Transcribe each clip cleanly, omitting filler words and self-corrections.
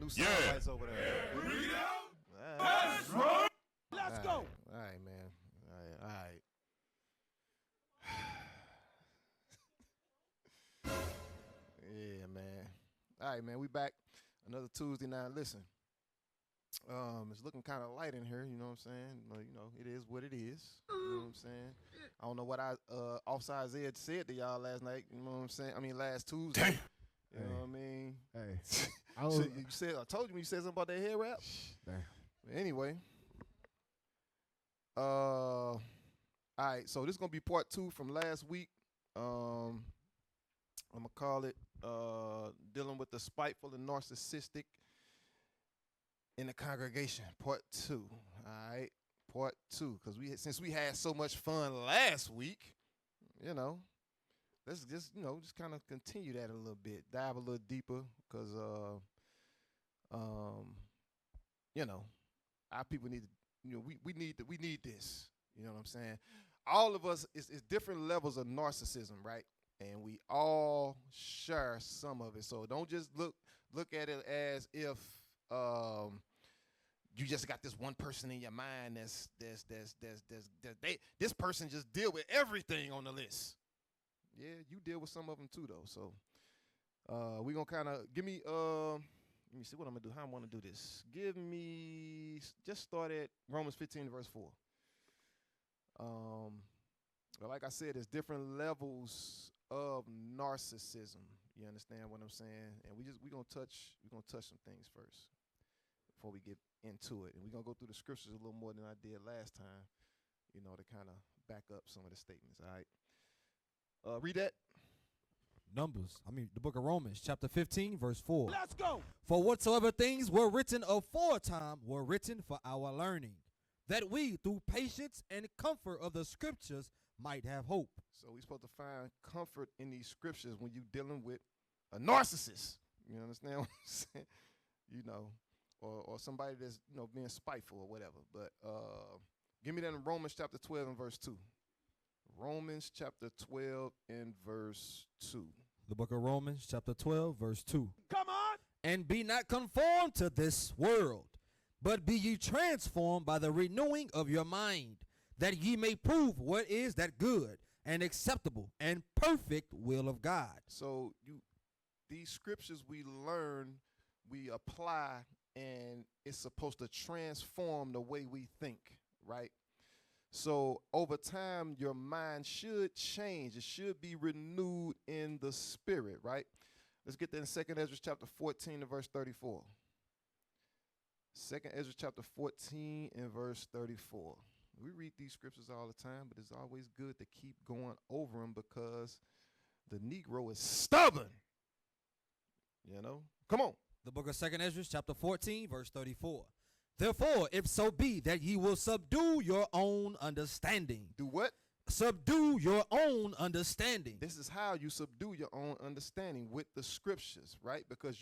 do sound bites over there. Bring it out. That's right. Let's go. All right, man. All right. Yeah, man. All right, man. We back another Tuesday night. Listen, it's looking kind of light in here. You know what I'm saying? You know, it is what it is. You know what I'm saying? I don't know what Offside Zed said to y'all last night. You know what I'm saying? I mean, last Tuesday. Damn. You know what I mean? Hey, I told you when you said something about that hair wrap. Damn. Anyway, all right. So this is gonna be part 2 from last week. I'm gonna call it dealing with the spiteful and narcissistic in the congregation, part 2. All right, part 2, because since we had so much fun last week, you know. Let's just kind of continue that a little bit, dive a little deeper, because you know, our people need to, we need this. You know what I'm saying? All of us is different levels of narcissism, right? And we all share some of it. So don't just look at it as if you just got this one person in your mind this person just deal with everything on the list. Yeah, you deal with some of them too, though. So we're going to kind of give me, let me see what I'm going to do, how I want to do this. Give me, just start at Romans 15, verse 4. Well, like I said, there's different levels of narcissism. You understand what I'm saying? And we're going to touch some things first before we get into it. And we're going to go through the scriptures a little more than I did last time, to kind of back up some of the statements, all right? Read that. The book of Romans, chapter 15, verse 4. Let's go. For whatsoever things were written aforetime were written for our learning, that we, through patience and comfort of the scriptures, might have hope. So we're supposed to find comfort in these scriptures when you're dealing with a narcissist. You understand what I'm saying? Or somebody that's, being spiteful or whatever. But give me that in Romans chapter 12 and verse 2. Romans chapter 12 and verse 2. The book of Romans chapter 12 verse 2. Come on. And be not conformed to this world, but be ye transformed by the renewing of your mind, that ye may prove what is that good and acceptable and perfect will of God. So these scriptures we learn, we apply, and it's supposed to transform the way we think, right? So over time, your mind should change. It should be renewed in the spirit, right? Let's get that in 2 Ezra chapter 14 and verse 34. 2 Ezra chapter 14 and verse 34. We read these scriptures all the time, but it's always good to keep going over them because the Negro is stubborn. Come on. The book of 2 Ezra chapter 14 verse 34. Therefore, if so be that ye will subdue your own understanding. Do what? Subdue your own understanding. This is how you subdue your own understanding, with the scriptures, right? Because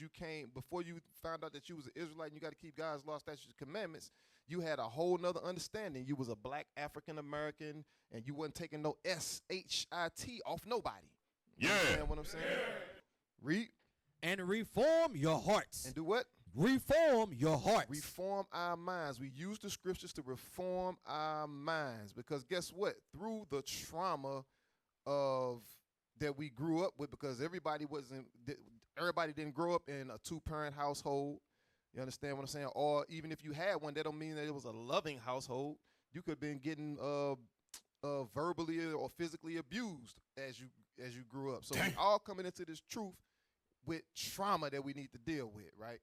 before you found out that you was an Israelite and you got to keep God's law, statutes, and commandments, you had a whole nother understanding. You was a black African-American, and you wasn't taking no S-H-I-T off nobody. You understand what I'm saying? Yeah. Read. And reform your hearts. And do what? Reform your hearts. Reform our minds. We use the scriptures to reform our minds, because guess what? Through the trauma that we grew up with, because everybody didn't grow up in a 2-parent household. You understand what I'm saying? Or even if you had one, that don't mean that it was a loving household. You could have been getting verbally or physically abused as you grew up. So we all coming into this truth with trauma that we need to deal with, right?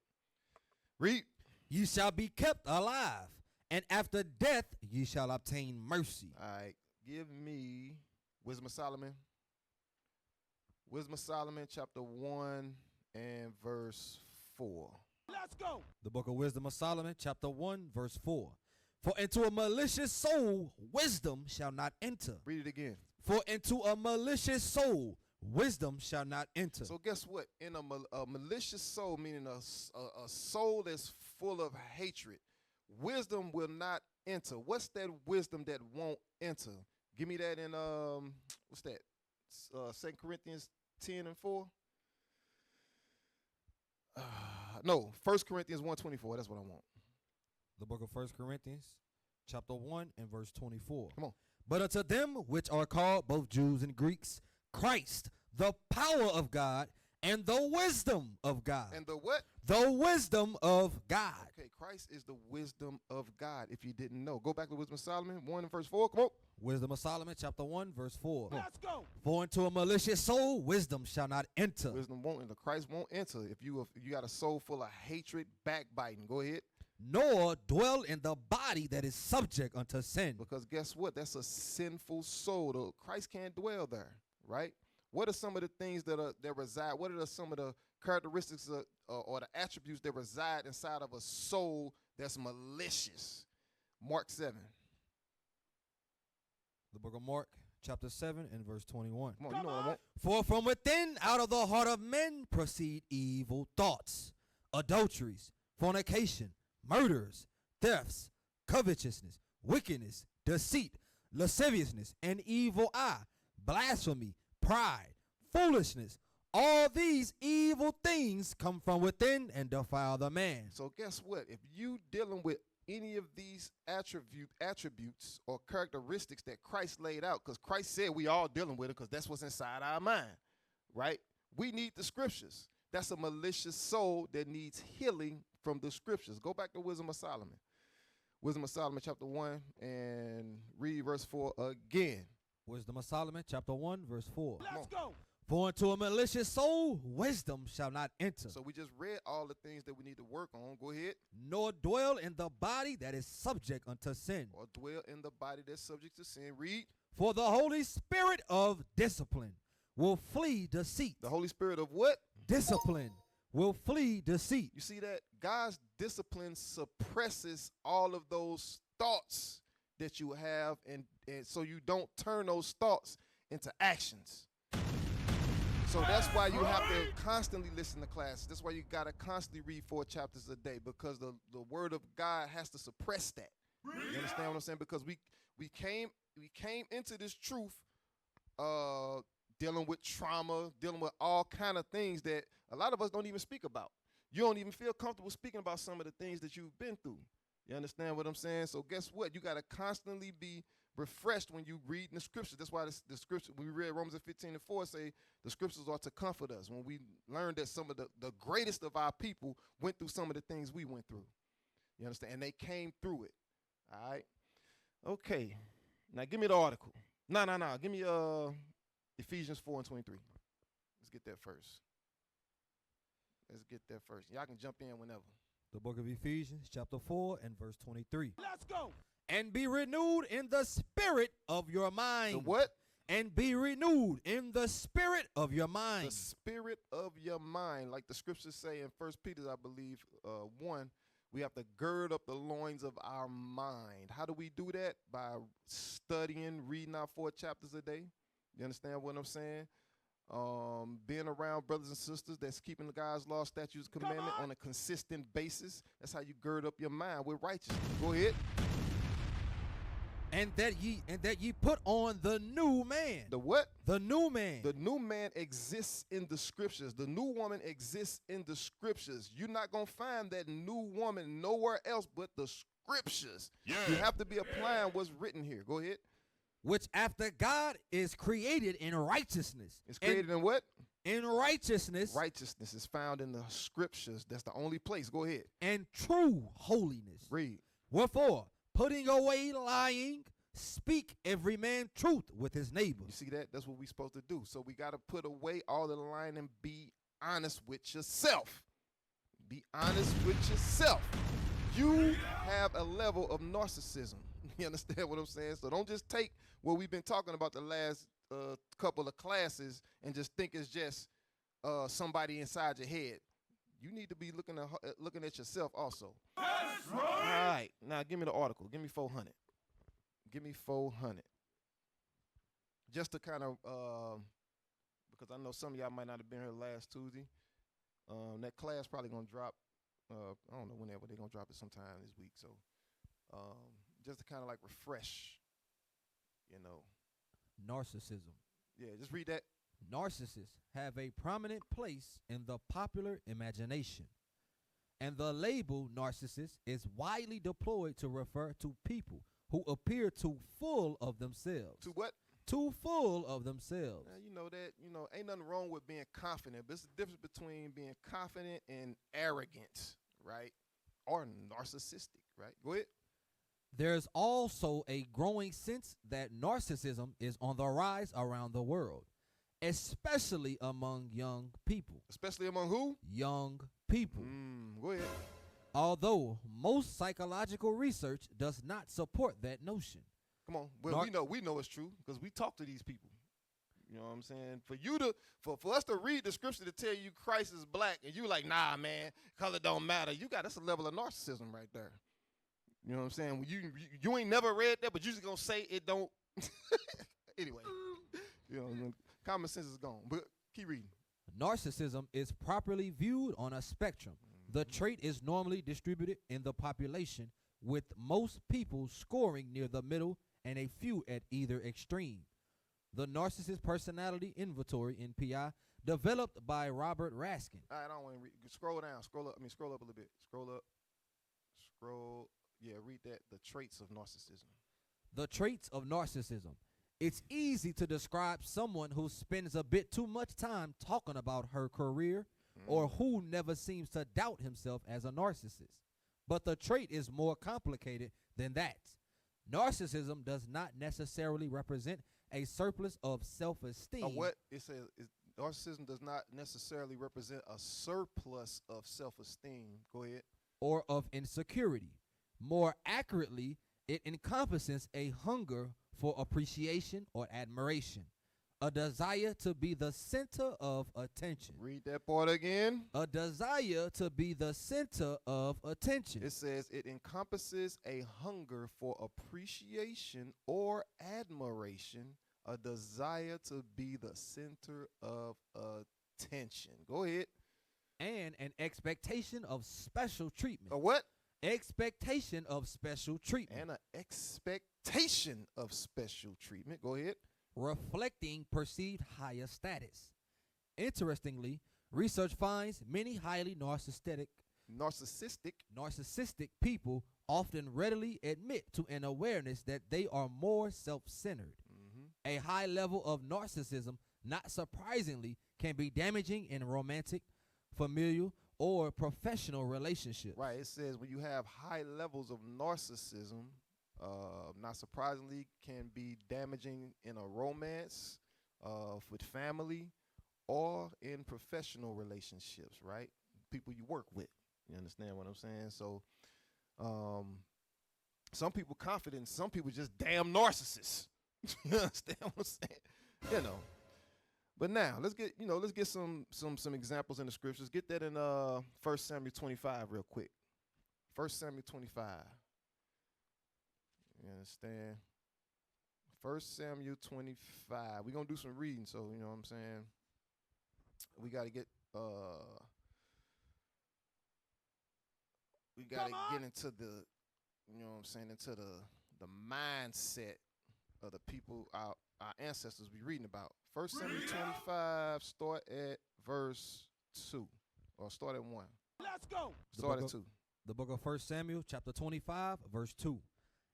Read. Ye shall be kept alive, and after death ye shall obtain mercy. All right. Give me Wisdom of Solomon. Wisdom of Solomon, chapter 1 and verse 4. Let's go. The book of Wisdom of Solomon, chapter 1, verse 4. For into a malicious soul wisdom shall not enter. Read it again. For into a malicious soul wisdom shall not enter. So guess what? In a malicious soul, meaning a soul that's full of hatred, wisdom will not enter. What's that wisdom that won't enter? Give me that in, what's that? 2 Corinthians 10 and 4. No, 1 Corinthians 1:24. That's what I want. The book of 1 Corinthians, chapter 1 and verse 24. Come on. But unto them which are called, both Jews and Greeks, Christ, the power of God and the wisdom of God. And the what? The wisdom of God. Okay, Christ is the wisdom of God, if you didn't know. Go back to Wisdom of Solomon 1 and verse 4. Come on. Wisdom of Solomon, chapter 1, verse 4. Let's go. For into a malicious soul wisdom shall not enter. Wisdom won't enter. Christ won't enter. If you got a soul full of hatred, backbiting, go ahead. Nor dwell in the body that is subject unto sin. Because guess what? That's a sinful soul. Christ can't dwell there, right? What are some of the things that reside? What are some of the characteristics or the attributes that reside inside of a soul that's malicious? Mark 7. The book of Mark, chapter 7 and verse 21. Come on, you know what I want. For from within, out of the heart of men, proceed evil thoughts, adulteries, fornication, murders, thefts, covetousness, wickedness, deceit, lasciviousness, an evil eye, blasphemy, pride, foolishness. All these evil things come from within and defile the man. So guess what? If you dealing with any of these attributes or characteristics that Christ laid out, because Christ said we all dealing with it because that's what's inside our mind, right? We need the scriptures. That's a malicious soul that needs healing from the scriptures. Go back to Wisdom of Solomon. Wisdom of Solomon chapter 1 and read verse 4 again. Wisdom of Solomon, chapter 1, verse 4. Let's go. For into a malicious soul wisdom shall not enter. So we just read all the things that we need to work on. Go ahead. Nor dwell in the body that is subject unto sin. Or dwell in the body that's subject to sin. Read. For the Holy Spirit of discipline will flee deceit. The Holy Spirit of what? Discipline will flee deceit. You see that? God's discipline suppresses all of those thoughts that you have, and so you don't turn those thoughts into actions. So that's why you have to constantly listen to classes. That's why you got to constantly read 4 chapters a day, because the word of God has to suppress that. You understand what I'm saying? Because we came into this truth dealing with trauma, dealing with all kind of things that a lot of us don't even speak about. You don't even feel comfortable speaking about some of the things that you've been through. You understand what I'm saying? So guess what? You got to constantly be refreshed when you read the scriptures. That's why the scripture, we read Romans 15:4 say the scriptures are to comfort us. When we learned that some of the greatest of our people went through some of the things we went through. You understand? And they came through it. All right? Okay. Now give me the article. No. Give me Ephesians 4 and 23. Let's get that first. Y'all can jump in whenever. The book of Ephesians, chapter 4 and verse 23. Let's go. And be renewed in the spirit of your mind. The what? And be renewed in the spirit of your mind. The spirit of your mind. Like the scriptures say in 1 Peter, I believe, 1, we have to gird up the loins of our mind. How do we do that? By studying, reading our 4 chapters a day. You understand what I'm saying? Being around brothers and sisters that's keeping the God's law, statutes, commandment on a consistent basis. That's how you gird up your mind with righteousness. Go ahead. And that ye put on the new man. The what? The new man. The new man exists in the scriptures. The new woman exists in the scriptures. You're not going to find that new woman nowhere else but the scriptures. Yeah. You have to be applying what's written here. Go ahead. Which after God is created in righteousness. It's created in what? In righteousness. Righteousness is found in the scriptures. That's the only place. Go ahead. And true holiness. Read. Wherefore, putting away lying, speak every man truth with his neighbor. You see that? That's what we're supposed to do. So we got to put away all the lying and be honest with yourself. Be honest with yourself. You have a level of narcissism. You understand what I'm saying? So don't just take what we've been talking about the last couple of classes and just think it's just somebody inside your head. You need to be looking at yourself also. That's right. All right. Now give me the article. Give me 400. Give me 400. Just to kind of, because I know some of y'all might not have been here last Tuesday. That class probably going to drop, I don't know whenever they're going to drop it sometime this week. So just to kind of like refresh, you know. Narcissism. Yeah, just read that. Narcissists have a prominent place in the popular imagination. And the label narcissist is widely deployed to refer to people who appear too full of themselves. To what? Too full of themselves. Now, you know that, ain't nothing wrong with being confident, but it's the difference between being confident and arrogant, right? Or narcissistic, right? Go ahead. There's also a growing sense that narcissism is on the rise around the world, especially among young people. Especially among who? Young people. Go ahead. Although most psychological research does not support that notion. Come on. Well, we know it's true because we talk to these people. You know what I'm saying? For us to read the scripture to tell you Christ is black and you like, nah, man, color don't matter. That's a level of narcissism right there. You know what I'm saying? When you ain't never read that, but you just gonna say it don't. Anyway, common sense is gone. But keep reading. Narcissism is properly viewed on a spectrum. The trait is normally distributed in the population, with most people scoring near the middle and a few at either extreme. The Narcissist Personality Inventory, NPI, developed by Robert Raskin. All right, I don't want to read. Scroll down. Scroll up a little bit. Scroll up. Yeah, read that. The traits of narcissism. The traits of narcissism. It's easy to describe someone who spends a bit too much time talking about her career or who never seems to doubt himself as a narcissist. But the trait is more complicated than that. Narcissism does not necessarily represent a surplus of self-esteem. What? It says narcissism does not necessarily represent a surplus of self-esteem. Go ahead. Or of insecurity. More accurately, it encompasses a hunger for appreciation or admiration, a desire to be the center of attention. Read that part again. A desire to be the center of attention. It says it encompasses a hunger for appreciation or admiration, a desire to be the center of attention. Go ahead. And an expectation of special treatment. A what? Expectation of special treatment. And an expectation of special treatment. Go ahead. Reflecting perceived higher status. Interestingly, research finds many highly narcissistic people often readily admit to an awareness that they are more self-centered. A high level of narcissism, not surprisingly, can be damaging in romantic, familial, or professional relationships. Right. It says when you have high levels of narcissism, not surprisingly, can be damaging in a romance, with family, or in professional relationships, right? People you work with. You understand what I'm saying? So, some people confident, some people just damn narcissists. You understand what I'm saying? But now let's get some examples in the scriptures. Get that in 1 Samuel 25 real quick. 1 Samuel 25. You understand? 1 Samuel 25. We're gonna do some reading, so you know what I'm saying. We gotta get into the, you know what I'm saying, into the mindset of the people our ancestors be reading about. 1 Samuel 25, start at verse 2. Or start at 1. Let's go. Start at 2. The book of 1 Samuel, chapter 25, verse 2.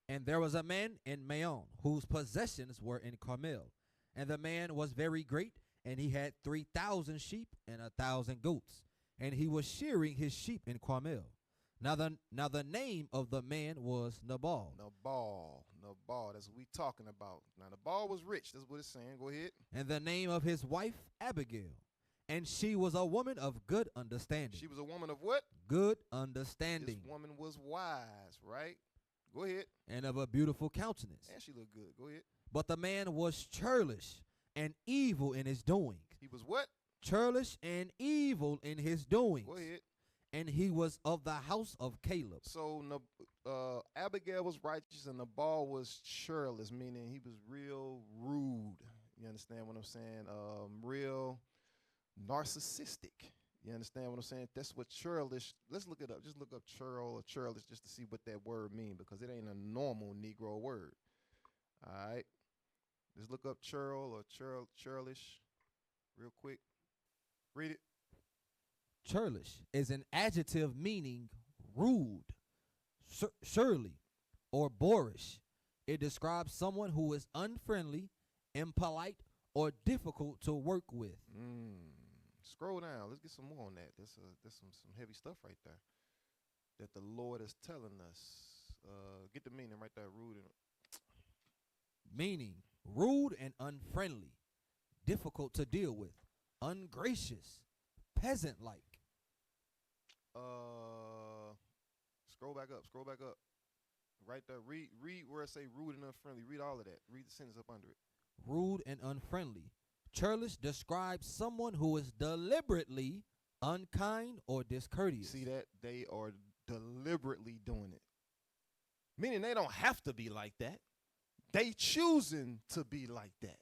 And there was a man in Maon, whose possessions were in Carmel. And the man was very great, and he had 3,000 sheep and 1,000 goats. And he was shearing his sheep in Carmel. Now the name of the man was Nabal. Nabal, that's what we talking about. Now Nabal was rich, that's what it's saying. Go ahead. And the name of his wife, Abigail. And she was a woman of good understanding. She was a woman of what? Good understanding. This woman was wise, right? Go ahead. And of a beautiful countenance. And she looked good. Go ahead. But the man was churlish and evil in his doings. He was what? Churlish and evil in his doings. Go ahead. And he was of the house of Caleb. So Abigail was righteous and Nabal was churlish, meaning he was real rude. You understand what I'm saying? Real narcissistic. You understand what I'm saying? That's what churlish. Let's look it up. Just look up churl or churlish just to see what that word means, because it ain't a normal Negro word. All right. Just look up churl or churlish real quick. Read it. Churlish is an adjective meaning rude, surly, or boorish. It describes someone who is unfriendly, impolite, or difficult to work with. Scroll down. Let's get some more on that. There's some heavy stuff right there that the Lord is telling us. Get the meaning right there. Rude and Meaning rude and unfriendly, difficult to deal with, ungracious, peasant-like. Scroll back up. Scroll back up. Right there. Read where it say rude and unfriendly. Read all of that. Read the sentence up under it. Rude and unfriendly. Churlish describes someone who is deliberately unkind or discourteous. See that? They are deliberately doing it. Meaning they don't have to be like that. They choosing to be like that.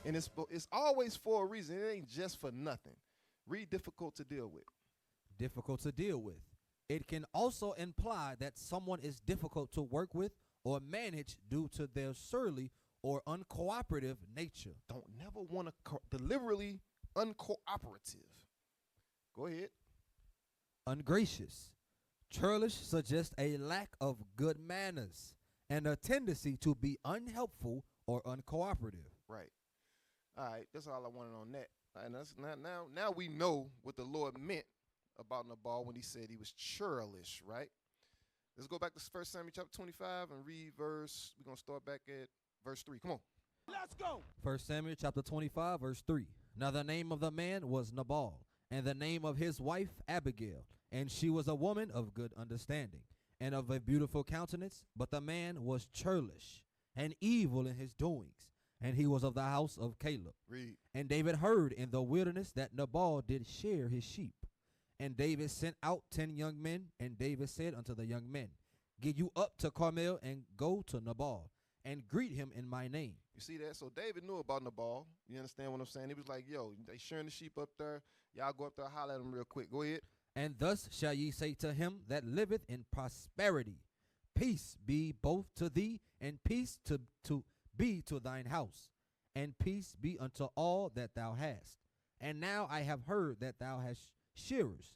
And it's always for a reason. It ain't just for nothing. Read difficult to deal with. Difficult to deal with. It can also imply that someone is difficult to work with or manage due to their surly or uncooperative nature. Don't never want to deliberately uncooperative. Go ahead. Ungracious. Churlish suggests a lack of good manners and a tendency to be unhelpful or uncooperative. Right. All right. That's all I wanted on that. And that's now we know what the Lord meant about Nabal when he said he was churlish, right? Let's go back to 1 Samuel chapter 25 and read we're going to start back at verse 3. Come on. Let's go. 1 Samuel chapter 25, verse 3. Now the name of the man was Nabal, and the name of his wife Abigail, and she was a woman of good understanding, and of a beautiful countenance, but the man was churlish, and evil in his doings, and he was of the house of Caleb. Read. And David heard in the wilderness that Nabal did share his sheep. And David sent out 10 young men, and David said unto the young men, Get you up to Carmel, and go to Nabal, and greet him in my name. You see that? So David knew about Nabal. You understand what I'm saying? He was like, yo, they sharing the sheep up there. Y'all go up there, holler at them real quick. Go ahead. And thus shall ye say to him that liveth in prosperity, Peace be both to thee, and peace to be to thine house, and peace be unto all that thou hast. And now I have heard that thou hast shearers.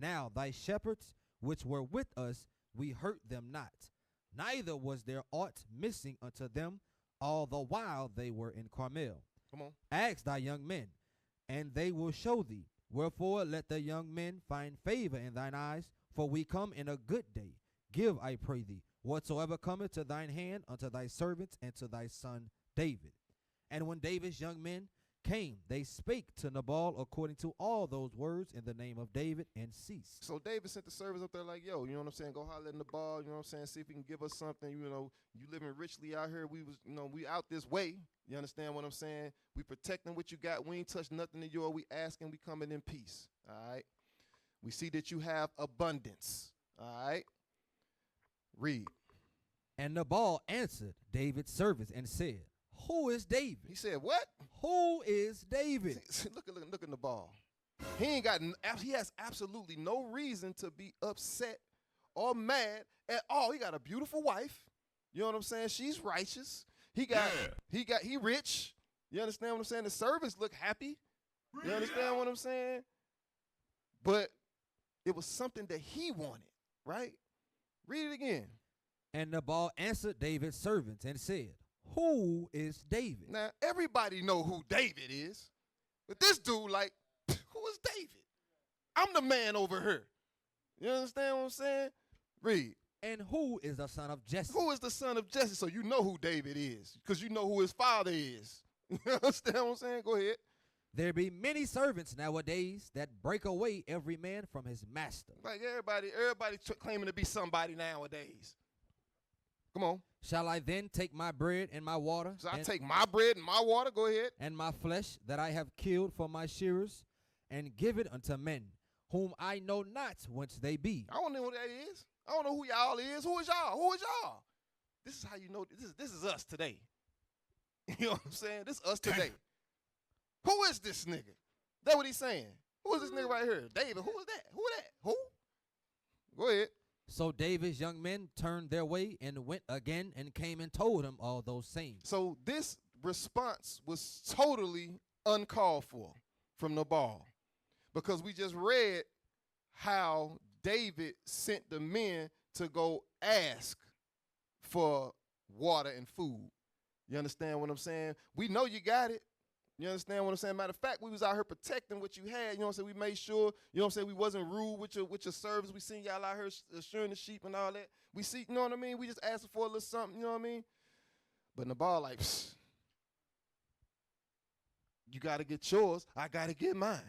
Now thy shepherds which were with us, we hurt them not. Neither was there aught missing unto them all the while they were in Carmel. Come on. Ask thy young men, and they will show thee. Wherefore let the young men find favor in thine eyes, for we come in a good day. Give, I pray thee, whatsoever cometh to thine hand unto thy servants and to thy son David. And when David's young men came, they spake to Nabal according to all those words in the name of David, and ceased. So David sent the servants up there like, yo, you know what I'm saying? Go holler at Nabal, you know what I'm saying? See if he can give us something. You know, you living richly out here. We out this way. You understand what I'm saying? We protecting what you got. We ain't touched nothing of yours. We asking, we coming in peace. All right. We see that you have abundance. All right. Read. And Nabal answered David's servants and said, Who is David? He said, what? Who is David? See, look at the ball. He has absolutely no reason to be upset or mad at all. He got a beautiful wife. You know what I'm saying? She's righteous. He rich. You understand what I'm saying? The servants look happy. You understand what I'm saying? But it was something that he wanted, right? Read it again. And Nabal answered David's servants and said, Who is David? Now, everybody know who David is. But this dude, like, who is David? I'm the man over here. You understand what I'm saying? Read. And who is the son of Jesse? Who is the son of Jesse? So you know who David is, because you know who his father is. You understand what I'm saying? Go ahead. There be many servants nowadays that break away every man from his master. Like everybody claiming to be somebody nowadays. Come on. Shall I then take my bread and my water? So I take my bread and my water. Go ahead. And my flesh that I have killed for my shearers, and give it unto men, whom I know not whence they be. I don't know who that is. I don't know who y'all is. Who is y'all? Who is y'all? This is how you know. This is us today. You know what I'm saying? This is us today. Who is this nigga? That's what he's saying. Who is this nigga right here? David. Who is that? Who that? Who? Go ahead. So David's young men turned their way and went again and came and told him all those sayings. So this response was totally uncalled for from Nabal, because we just read how David sent the men to go ask for water and food. You understand what I'm saying? We know you got it. You understand what I'm saying? Matter of fact, we was out here protecting what you had. You know what I'm saying? We made sure, you know what I'm saying, we wasn't rude with your service. We seen y'all out here assuring the sheep and all that. We see, you know what I mean? We just asking for a little something, you know what I mean? But Nabal like, psst, you gotta get yours, I gotta get mine.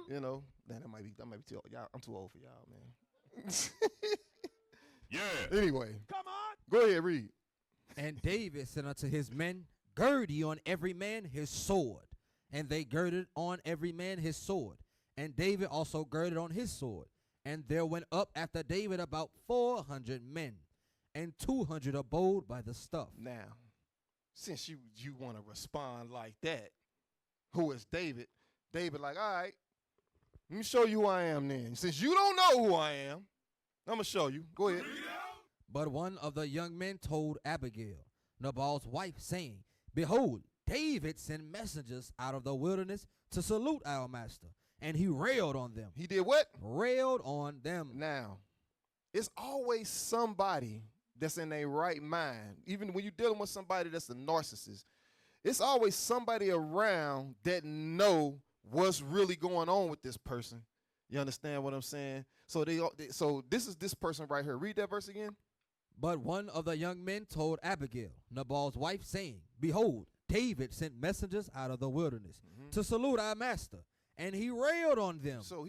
You know, that might be too y'all. I'm too old for y'all, man. Yeah. Anyway, Come on. go ahead, read. And David said unto his men, Gird ye on every man his sword. And they girded on every man his sword. And David also girded on his sword. And there went up after David about 400 men, and 200 abode by the stuff. Now, since you want to respond like that, who is David? David like, all right, let me show you who I am then. Since you don't know who I am, I'm going to show you. Go ahead. But one of the young men told Abigail, Nabal's wife, saying, Behold, David sent messengers out of the wilderness to salute our master. And he railed on them. He did what? Railed on them. Now, it's always somebody that's in their right mind. Even when you're dealing with somebody that's a narcissist, it's always somebody around that know what's really going on with this person. You understand what I'm saying? So so this is this person right here. Read that verse again. But one of the young men told Abigail, Nabal's wife, saying, Behold, David sent messengers out of the wilderness to salute our master, and he railed on them. So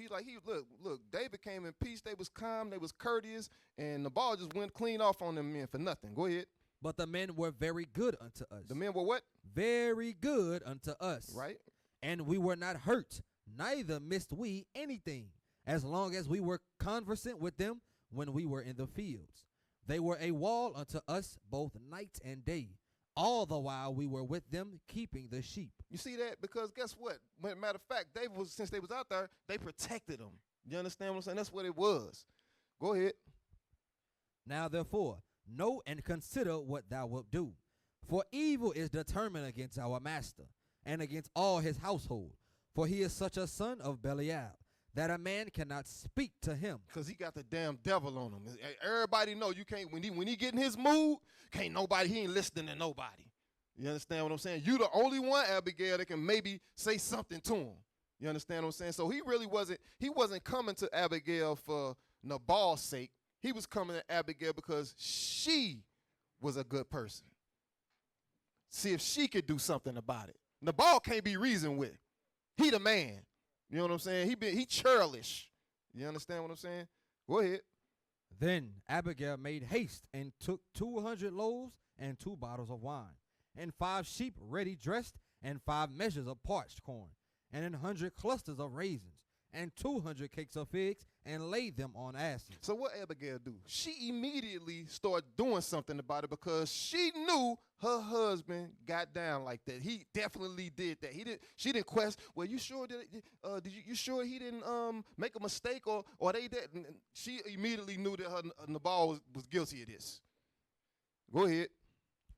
look, David came in peace. They was calm, they was courteous, and Nabal just went clean off on them men for nothing. Go ahead. But the men were very good unto us. The men were what? Very good unto us. Right. And we were not hurt, neither missed we anything, as long as we were conversant with them when we were in the fields. They were a wall unto us both night and day, all the while we were with them keeping the sheep. You see that? Because guess what? Matter of fact, since they was out there, they protected them. You understand what I'm saying? That's what it was. Go ahead. Now therefore, know and consider what thou wilt do. For evil is determined against our master, and against all his household. For he is such a son of Belial, that a man cannot speak to him. Because he got the damn devil on him. Everybody know you can't, when he get in his mood, he ain't listening to nobody. You understand what I'm saying? You the only one, Abigail, that can maybe say something to him. You understand what I'm saying? So he wasn't coming to Abigail for Nabal's sake. He was coming to Abigail because she was a good person. See if she could do something about it. Nabal can't be reasoned with. He the man. You know what I'm saying? He churlish. You understand what I'm saying? Go ahead. Then Abigail made haste and took 200 loaves and 2 bottles of wine, and 5 sheep ready dressed, and 5 measures of parched corn, and 100 clusters of raisins, and 200 cakes of figs, and laid them on asses. So what Abigail do? She immediately started doing something about it because she knew her husband got down like that. He definitely did that. She didn't question. Well, you sure you sure he didn't make a mistake or they did? And she immediately knew that Nabal was guilty of this. Go ahead.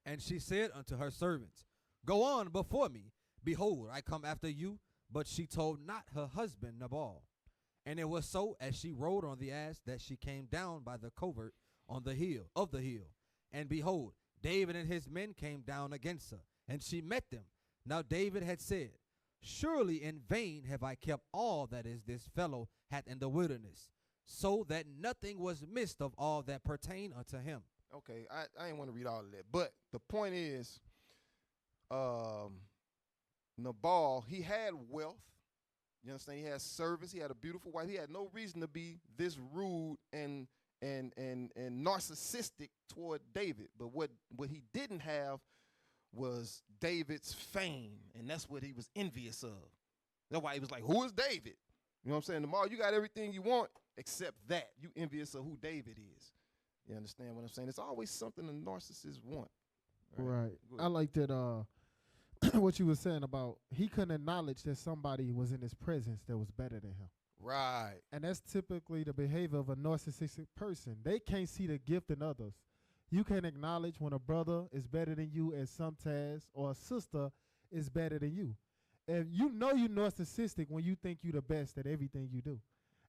And she said unto her servants, Go on before me. Behold, I come after you. But she told not her husband Nabal. And it was so, as she rode on the ass, that she came down by the covert on the hill. And behold, David and his men came down against her, and she met them. Now David had said, Surely in vain have I kept all that is this fellow hath in the wilderness, so that nothing was missed of all that pertained unto him. Okay, I didn't want to read all of that. But the point is, Nabal, he had wealth. You understand? He had service. He had a beautiful wife. He had no reason to be this rude and narcissistic toward David. But what he didn't have was David's fame, and that's what he was envious of. That's why he was like, "Who is David?" You know what I'm saying? Tomorrow you got everything you want except that. You envious of who David is. You understand what I'm saying? It's always something a narcissist want. Right. I like that. What you were saying about he couldn't acknowledge that somebody was in his presence that was better than him. Right. And that's typically the behavior of a narcissistic person. They can't see the gift in others. You can acknowledge when a brother is better than you at some task or a sister is better than you. And you know you're narcissistic when you think you're the best at everything you do.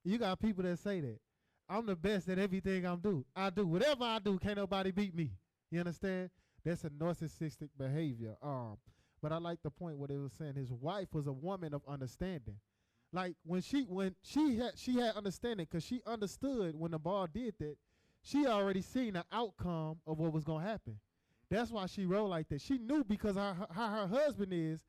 You got people that say that. I'm the best at everything I do. Whatever I do, can't nobody beat me. You understand? That's a narcissistic behavior. But I like the point what it was saying. His wife was a woman of understanding. Like when she had understanding, because she understood when the ball did that, she already seen the outcome of what was gonna happen. That's why she rolled like that. She knew because how her husband is,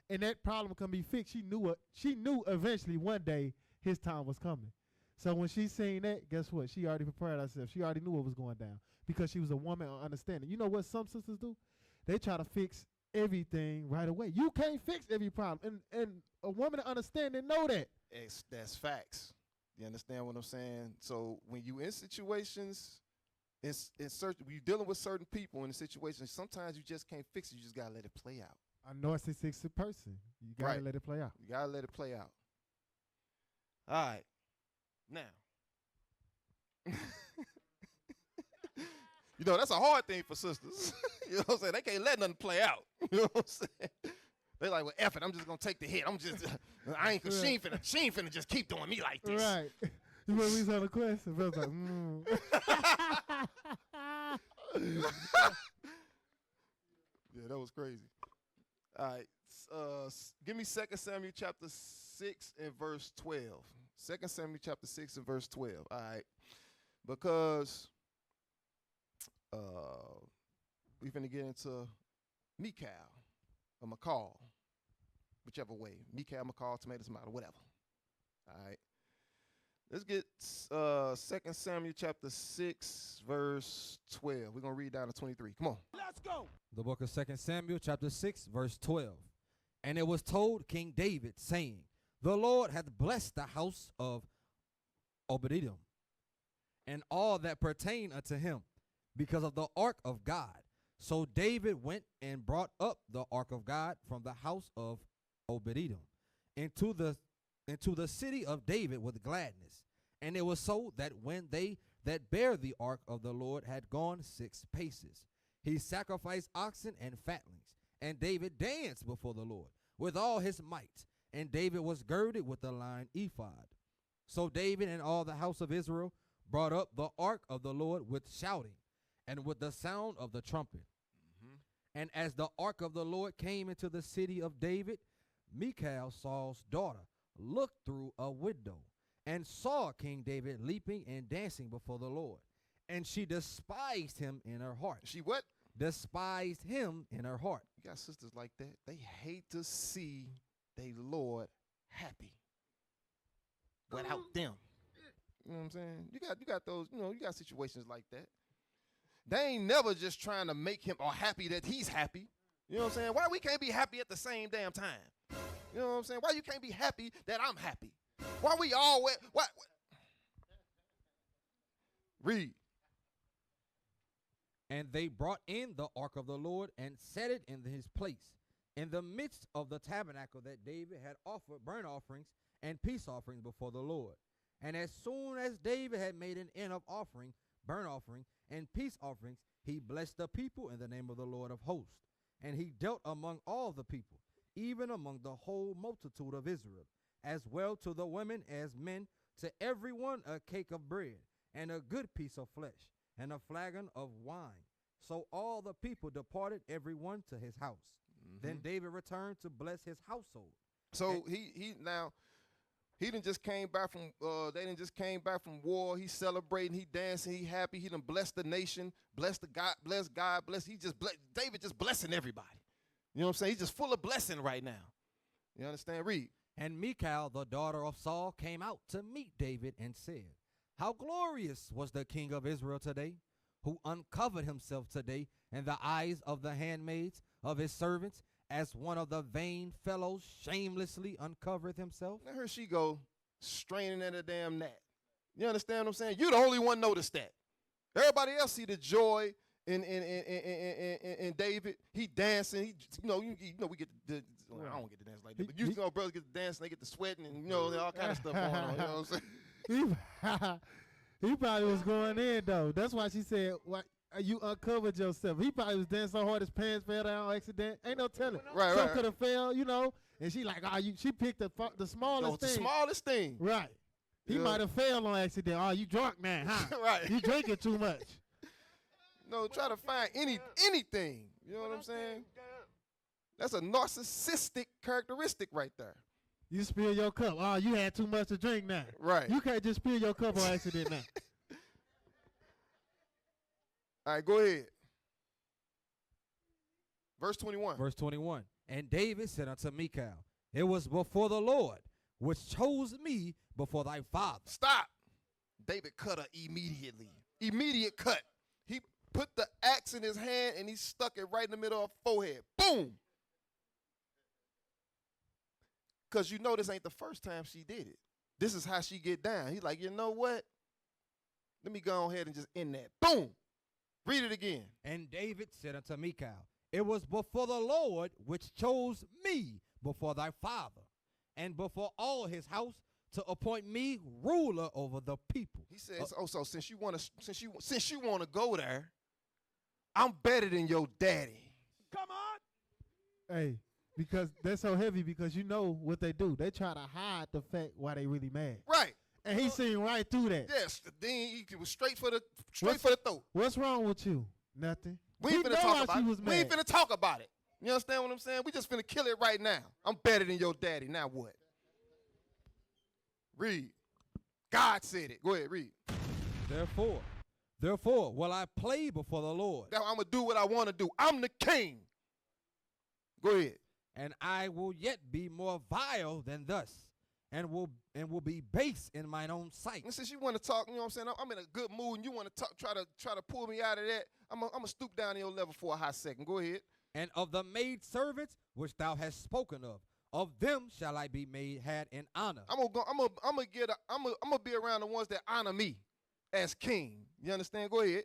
and that problem can be fixed. She knew eventually one day his time was coming. So when she seen that, guess what? She already prepared herself. She already knew what was going down because she was a woman of understanding. You know what some sisters do? They try to fix everything right away. You can't fix every problem. And a woman of understanding know that. That's facts. You understand what I'm saying? So when you in situations, when you're dealing with certain people in a situation, sometimes you just can't fix it. You just got to let it play out. A narcissistic person. You got to let it play out. You got to let it play out. All right. Now, you know, that's a hard thing for sisters. You know what I'm saying? They can't let nothing play out. You know what I'm saying? They like, well, F it, I'm just going to take the hit. She ain't finna just keep doing me like this. Right. You remember we saw the question? I was like, Yeah, that was crazy. All right. Give me 2 Samuel chapter 6 and verse 12. 2 Samuel chapter 6 and verse 12. All right. Because we're finna get into Micah or McCall, whichever way. Micah, McCall, tomato, tomato, whatever. All right. Let's get 2 Samuel chapter 6, verse 12. We're going to read down to 23. Come on. Let's go. The book of 2 Samuel chapter 6, verse 12. And it was told King David, saying, the Lord hath blessed the house of Obed-Edom, and all that pertain unto him, because of the ark of God. So David went and brought up the ark of God from the house of Obed-Edom into the city of David with gladness. And it was so that when they that bare the ark of the Lord had gone 6 paces, he sacrificed oxen and fatlings, and David danced before the Lord with all his might. And David was girded with a linen ephod. So David and all the house of Israel brought up the ark of the Lord with shouting and with the sound of the trumpet. Mm-hmm. And as the ark of the Lord came into the city of David, Michal, Saul's daughter, looked through a window and saw King David leaping and dancing before the Lord. And she despised him in her heart. She what? Despised him in her heart. You got sisters like that. They hate to see they Lord happy without them. You know what I'm saying? You got those, you got situations like that. They ain't never just trying to make him or happy that he's happy. You know what I'm saying? Why we can't be happy at the same damn time? You know what I'm saying? Why you can't be happy that I'm happy? Why we always what? Read. And they brought in the ark of the Lord and set it in his place in the midst of the tabernacle that David had offered burnt offerings and peace offerings before the Lord. And as soon as David had made an end of offering, burnt offering, and peace offerings, he blessed the people in the name of the Lord of hosts. And he dealt among all the people, even among the whole multitude of Israel, as well to the women as men, to every one a cake of bread, and a good piece of flesh, and a flagon of wine. So all the people departed, every one to his house. Mm-hmm. Then David returned to bless his household. So and he done just came back from they done just came back from war. He's celebrating, he dancing, he happy. He done blessed the nation, bless God. David just blessing everybody. You know what I'm saying? He's just full of blessing right now. You understand? Read. And Michal, the daughter of Saul, came out to meet David and said, how glorious was the king of Israel today, who uncovered himself today in the eyes of the handmaids of his servants, as one of the vain fellows shamelessly uncovereth himself. Now here she go, straining at a damn gnat. You understand what I'm saying? You the only one noticed that. Everybody else see the joy in David. He dancing. He, we get the. I don't get to dance like that, but you know, brothers get to dancing, they get to sweating, and all kind of stuff going on. You know what I'm saying? He probably was going in though. That's why she said, "What you uncovered yourself." He probably was dancing so hard his pants fell down on accident. Ain't no telling. Right, Some could have fell, And she like, she picked the smallest thing. The smallest thing. Right. He might have failed on accident. Oh, you drunk now, huh? Right. You drinking too much. No, try to find anything. You know what I'm saying? That's a narcissistic characteristic right there. You spill your cup. Oh, you had too much to drink now. Right. You can't just spill your cup on accident now. All right, go ahead. Verse 21. Verse 21. And David said unto Micah, it was before the Lord which chose me before thy father. Stop. David cut her immediately. Immediate cut. He put the axe in his hand and he stuck it right in the middle of her forehead. Boom. Because you know this ain't the first time she did it. This is how she get down. He's like, you know what? Let me go ahead and just end that. Boom. Read it again. And David said unto Micah, it was before the Lord which chose me before thy father, and before all his house, to appoint me ruler over the people. He says, so since you want to go there, I'm better than your daddy. Come on. Hey, because they're so heavy because you know what they do. They try to hide the fact why they really mad. Right. And he seen right through that. Yes. Then he was straight for the throat. What's wrong with you? Nothing. We ain't He finna know talk why about she it. was We ain't mad. finna talk about it. You understand what I'm saying? We just finna kill it right now. I'm better than your daddy. Now what? Read. God said it. Go ahead, read. Therefore, will I play before the Lord, Now I'm gonna do what I want to do. I'm the king. Go ahead. and I will yet be more vile than thus, and will be base in mine own sight. And since you want to talk, you know what I'm saying? I'm in a good mood, and you want to talk, try to pull me out of that. I'm gonna stoop down to your level for a hot second. Go ahead. And of the maid servants which thou hast spoken of them shall I be had in honor. I'm gonna be around the ones that honor me as king. You understand? Go ahead.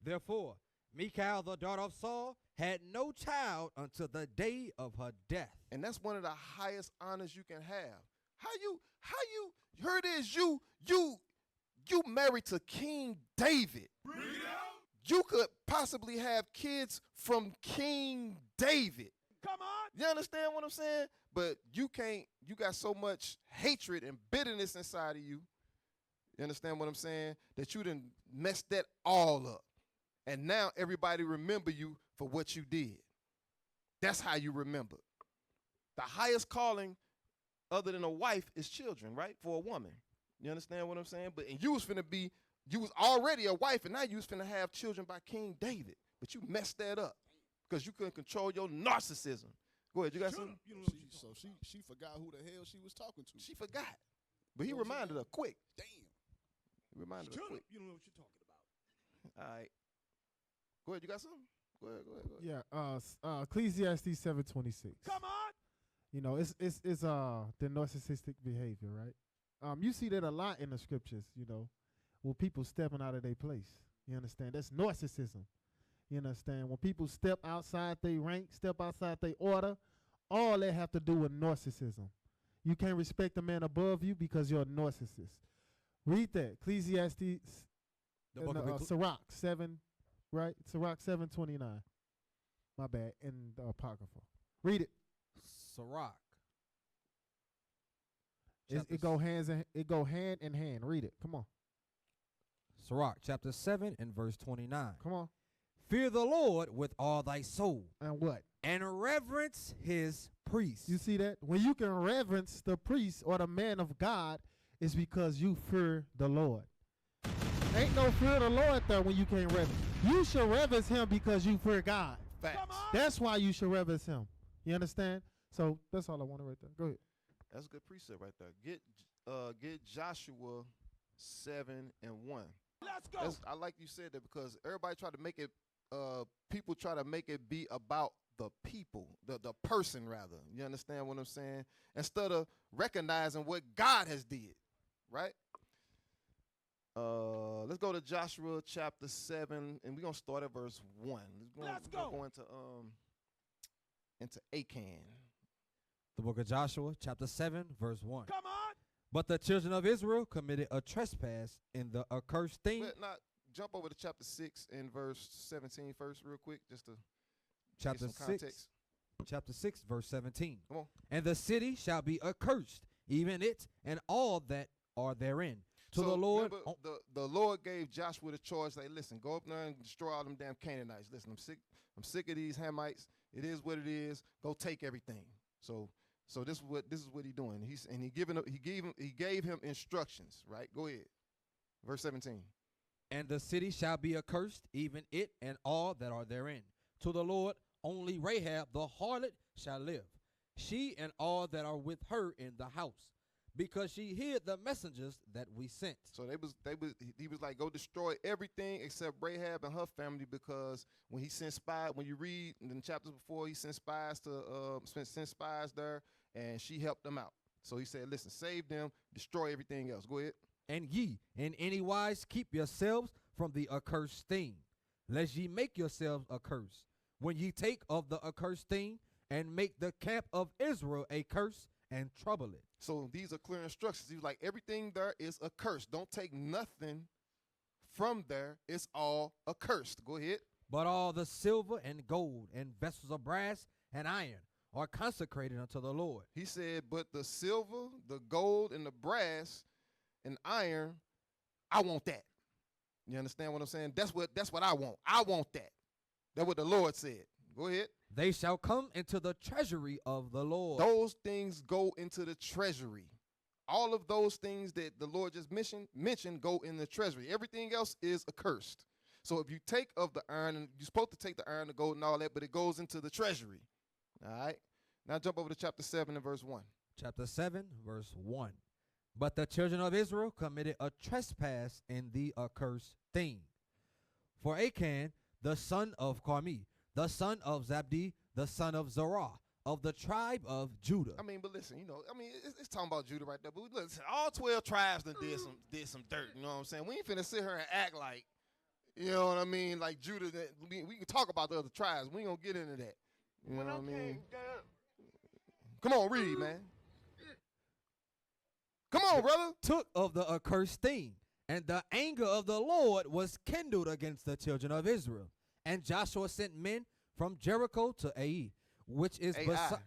Therefore, Michal, the daughter of Saul, had no child until the day of her death. And that's one of the highest honors you can have. How you here it is, you married to King David. You could possibly have kids from King David. Come on. You understand what I'm saying? But you can't, you got so much hatred and bitterness inside of you. You understand what I'm saying? That you done messed that all up. And now everybody remember you for what you did. That's how you remember. The highest calling other than a wife is children, right? For a woman. You understand what I'm saying? But and you was already a wife, and now you was finna have children by King David. But you messed that up because you couldn't control your narcissism. Go ahead, you got something? She forgot who the hell she was talking to. She forgot. But he reminded her quick. Damn. He reminded her quick. You don't know what you're talking about. All right. Go ahead, you got something? Go ahead. Yeah, Ecclesiastes 7:26. Come on. You know, it's the narcissistic behavior, right? You see that a lot in the scriptures, you know, when people stepping out of their place. You understand? That's narcissism. You understand? When people step outside their rank, step outside their order, all they have to do with narcissism. You can't respect a man above you because you're a narcissist. Read that. Ecclesiastes, The book of Sirach 7, right? Sirach 7:29. My bad. In the Apocrypha. Read it. Sirach. It go hand in hand. Read it. Come on. Sirach chapter 7 and verse 29. Come on. Fear the Lord with all thy soul, And what? and reverence his priests. You see that? When you can reverence the priest or the man of God, it's because you fear the Lord. Ain't no fear of the Lord there when you can't reverence. You should reverence him because you fear God. Facts. Come on. That's why you should reverence him. You understand? So that's all I wanted right there. Go ahead. That's a good precept right there. Get Joshua 7:1. Let's go. I like you said that because everybody try to make it, people try to make it be about the people, the person rather. You understand what I'm saying? Instead of recognizing what God has did, right? Let's go to Joshua chapter 7, and we're gonna start at verse 1. Let's We're go. gonna go into Achan. The book of Joshua chapter 7 verse 1. Come on. But the children of Israel committed a trespass in the accursed thing. But not jump over to chapter 6 and verse 17 first, real quick, just to Chapter get some 6. context. Chapter 6 verse 17. Come on. And the city shall be accursed, even it and all that are therein. To So the Lord, remember, the Lord gave Joshua the choice. Like, listen, go up there and destroy all them damn Canaanites. Listen, I'm sick of these Hamites. It is what it is. Go take everything. So this is what he's doing. He gave him instructions. Right. Go ahead. Verse 17. and the city shall be accursed, even it and all that are therein. To the Lord, only Rahab the harlot shall live, she and all that are with her in the house, because she hid the messengers that we sent. So he was like, go destroy everything except Rahab and her family, because when he sent spies, when you read in the chapters before, he sent spies there, and she helped them out. So he said, listen, save them, destroy everything else. Go ahead. And ye in any wise keep yourselves from the accursed thing, lest ye make yourselves accursed, when ye take of the accursed thing, and make the camp of Israel a curse, and trouble it. So these are clear instructions. He was like, everything there is accursed. Don't take nothing from there. It's all accursed. Go ahead. But all the silver and gold and vessels of brass and iron are consecrated unto the Lord. He said, but the silver, the gold, and the brass and iron, I want that. You understand what I'm saying? That's what I want. I want that. That's what the Lord said. Go ahead. They shall come into the treasury of the Lord. Those things go into the treasury. All of those things that the Lord just mentioned go in the treasury. Everything else is accursed. So if you take of the iron, and you're supposed to take the iron, the gold, and all that, but it goes into the treasury. All right? Now jump over to chapter 7 and verse 1. Chapter 7, verse 1. But the children of Israel committed a trespass in the accursed thing. For Achan, the son of Carmi, the son of Zabdi, the son of Zerah, of the tribe of Judah. I mean, but listen, it's talking about Judah right there. But listen, all 12 tribes done did some dirt. You know what I'm saying? We ain't finna sit here and act like, you know what I mean, like Judah. We can talk about the other tribes. We ain't gonna get into that. You know what I mean? Come on, read, man. Come on, brother. Took of the accursed thing, and the anger of the Lord was kindled against the children of Israel. And Joshua sent men from Jericho to Ai, which is beside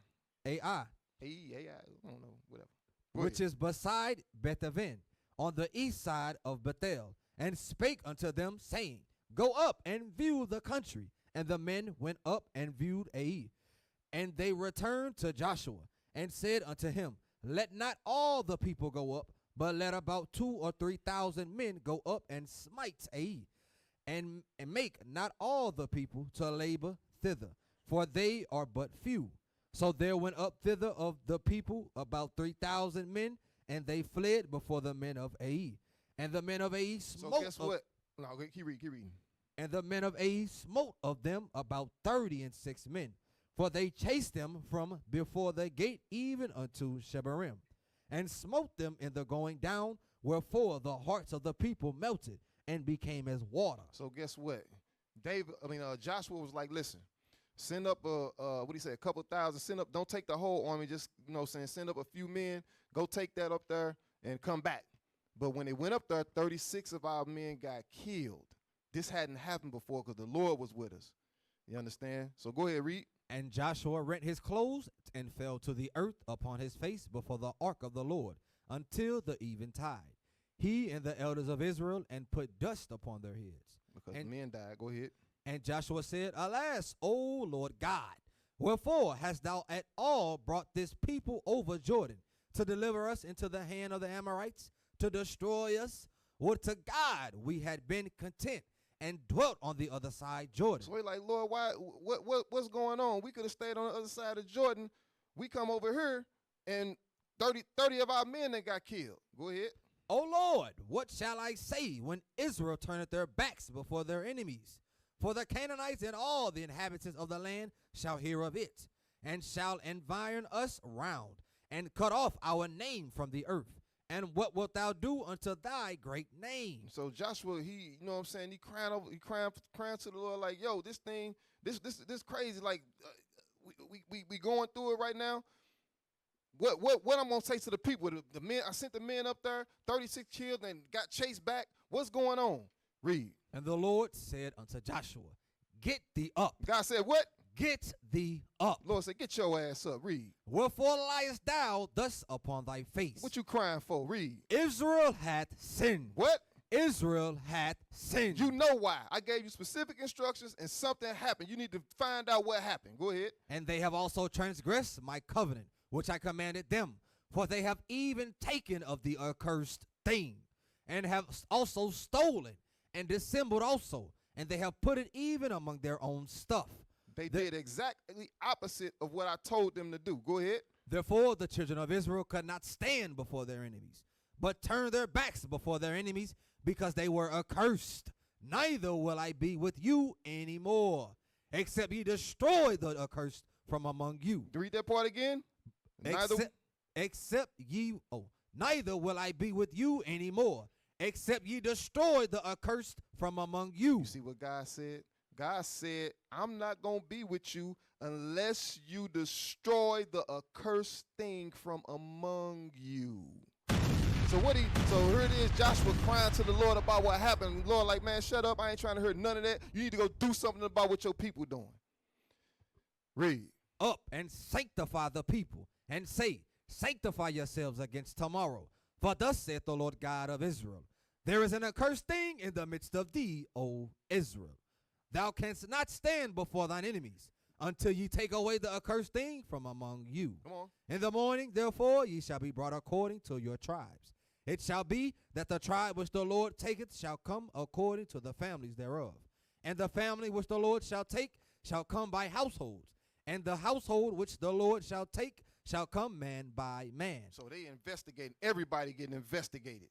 Ai. I don't know, whatever. Which is beside Bethaven, on the east side of Bethel, and spake unto them, saying, Go up and view the country. And the men went up and viewed Ai. And they returned to Joshua, and said unto him, Let not all the people go up, but let about 2,000 or 3,000 men go up and smite Ai. And make not all the people to labor thither, for they are but few. So there went up thither of the people about 3,000 men, and they fled before the men of Ai. And the men of Ai smote. So guess what? No, keep reading. And the men of Ai smote of them about 36 men, for they chased them from before the gate even unto Shebarim, and smote them in the going down, wherefore the hearts of the people melted and became as water. So guess what? Joshua was like, listen, send up a couple thousand, send up, don't take the whole army, just, send up a few men, go take that up there and come back. But when they went up there, 36 of our men got killed. This hadn't happened before because the Lord was with us. You understand? So go ahead, read. And Joshua rent his clothes and fell to the earth upon his face before the ark of the Lord until the eventide, he and the elders of Israel, and put dust upon their heads. Because men died. Go ahead. And Joshua said, Alas, O Lord God, wherefore hast thou at all brought this people over Jordan to deliver us into the hand of the Amorites, to destroy us? Would to God we had been content and dwelt on the other side Jordan. So we're like, Lord, why? What's going on? We could have stayed on the other side of Jordan. We come over here, and 30 of our men that got killed. Go ahead. O Lord, what shall I say when Israel turneth their backs before their enemies? For the Canaanites and all the inhabitants of the land shall hear of it, and shall environ us round, and cut off our name from the earth. And what wilt thou do unto thy great name? So Joshua, he crying to the Lord like, yo, this thing, this crazy. Like, we going through it right now. What I'm gonna say to the people? The men, I sent the men up there, 36 killed and got chased back. What's going on? Read. And the Lord said unto Joshua, Get thee up. God said what? get thee up. Lord said, get your ass up. Read. Wherefore liest thou thus upon thy face? What you crying for? Read. Israel hath sinned. What? Israel hath sinned. You know why. I gave you specific instructions and something happened. You need to find out what happened. Go ahead. And they have also transgressed my covenant, which I commanded them. For they have even taken of the accursed thing, and have also stolen, and dissembled also, and they have put it even among their own stuff. They did exactly opposite of what I told them to do. Go ahead. Therefore the children of Israel could not stand before their enemies, but turned their backs before their enemies, because they were accursed. Neither will I be with you anymore, except ye destroy the accursed from among you. Read that part again. Neither will I be with you anymore, except ye destroy the accursed from among you. You see what God said? God said, I'm not going to be with you unless you destroy the accursed thing from among you. So here it is, Joshua crying to the Lord about what happened. The Lord like, man, shut up. I ain't trying to hear none of that. You need to go do something about what your people doing. Read. Up and sanctify the people, and say, sanctify yourselves against tomorrow. For thus saith the Lord God of Israel, there is an accursed thing in the midst of thee, O Israel. Thou canst not stand before thine enemies, until ye take away the accursed thing from among you. Come on. In the morning, therefore, ye shall be brought according to your tribes. It shall be that the tribe which the Lord taketh shall come according to the families thereof. And the family which the Lord shall take shall come by households. And the household which the Lord shall take shall come man by man. So they investigating. Everybody getting investigated.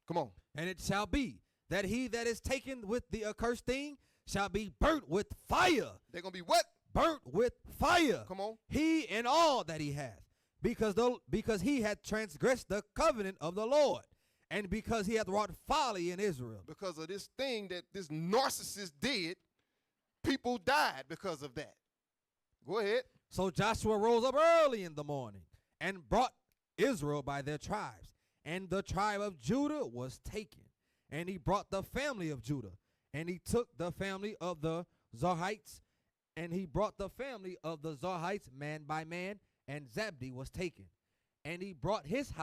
Come on. And it shall be that he that is taken with the accursed thing shall be burnt with fire. They're going to be what? Burnt with fire. Come on. He and all that he hath. Because he had transgressed the covenant of the Lord, and because he hath wrought folly in Israel. Because of this thing that this narcissist did, people died because of that. Go ahead. So Joshua rose up early in the morning and brought Israel by their tribes. And the tribe of Judah was taken. And he brought the family of Judah. And he took the family of the Zarhites. And he brought the family of the Zarhites man by man. And Zabdi was taken. And he brought his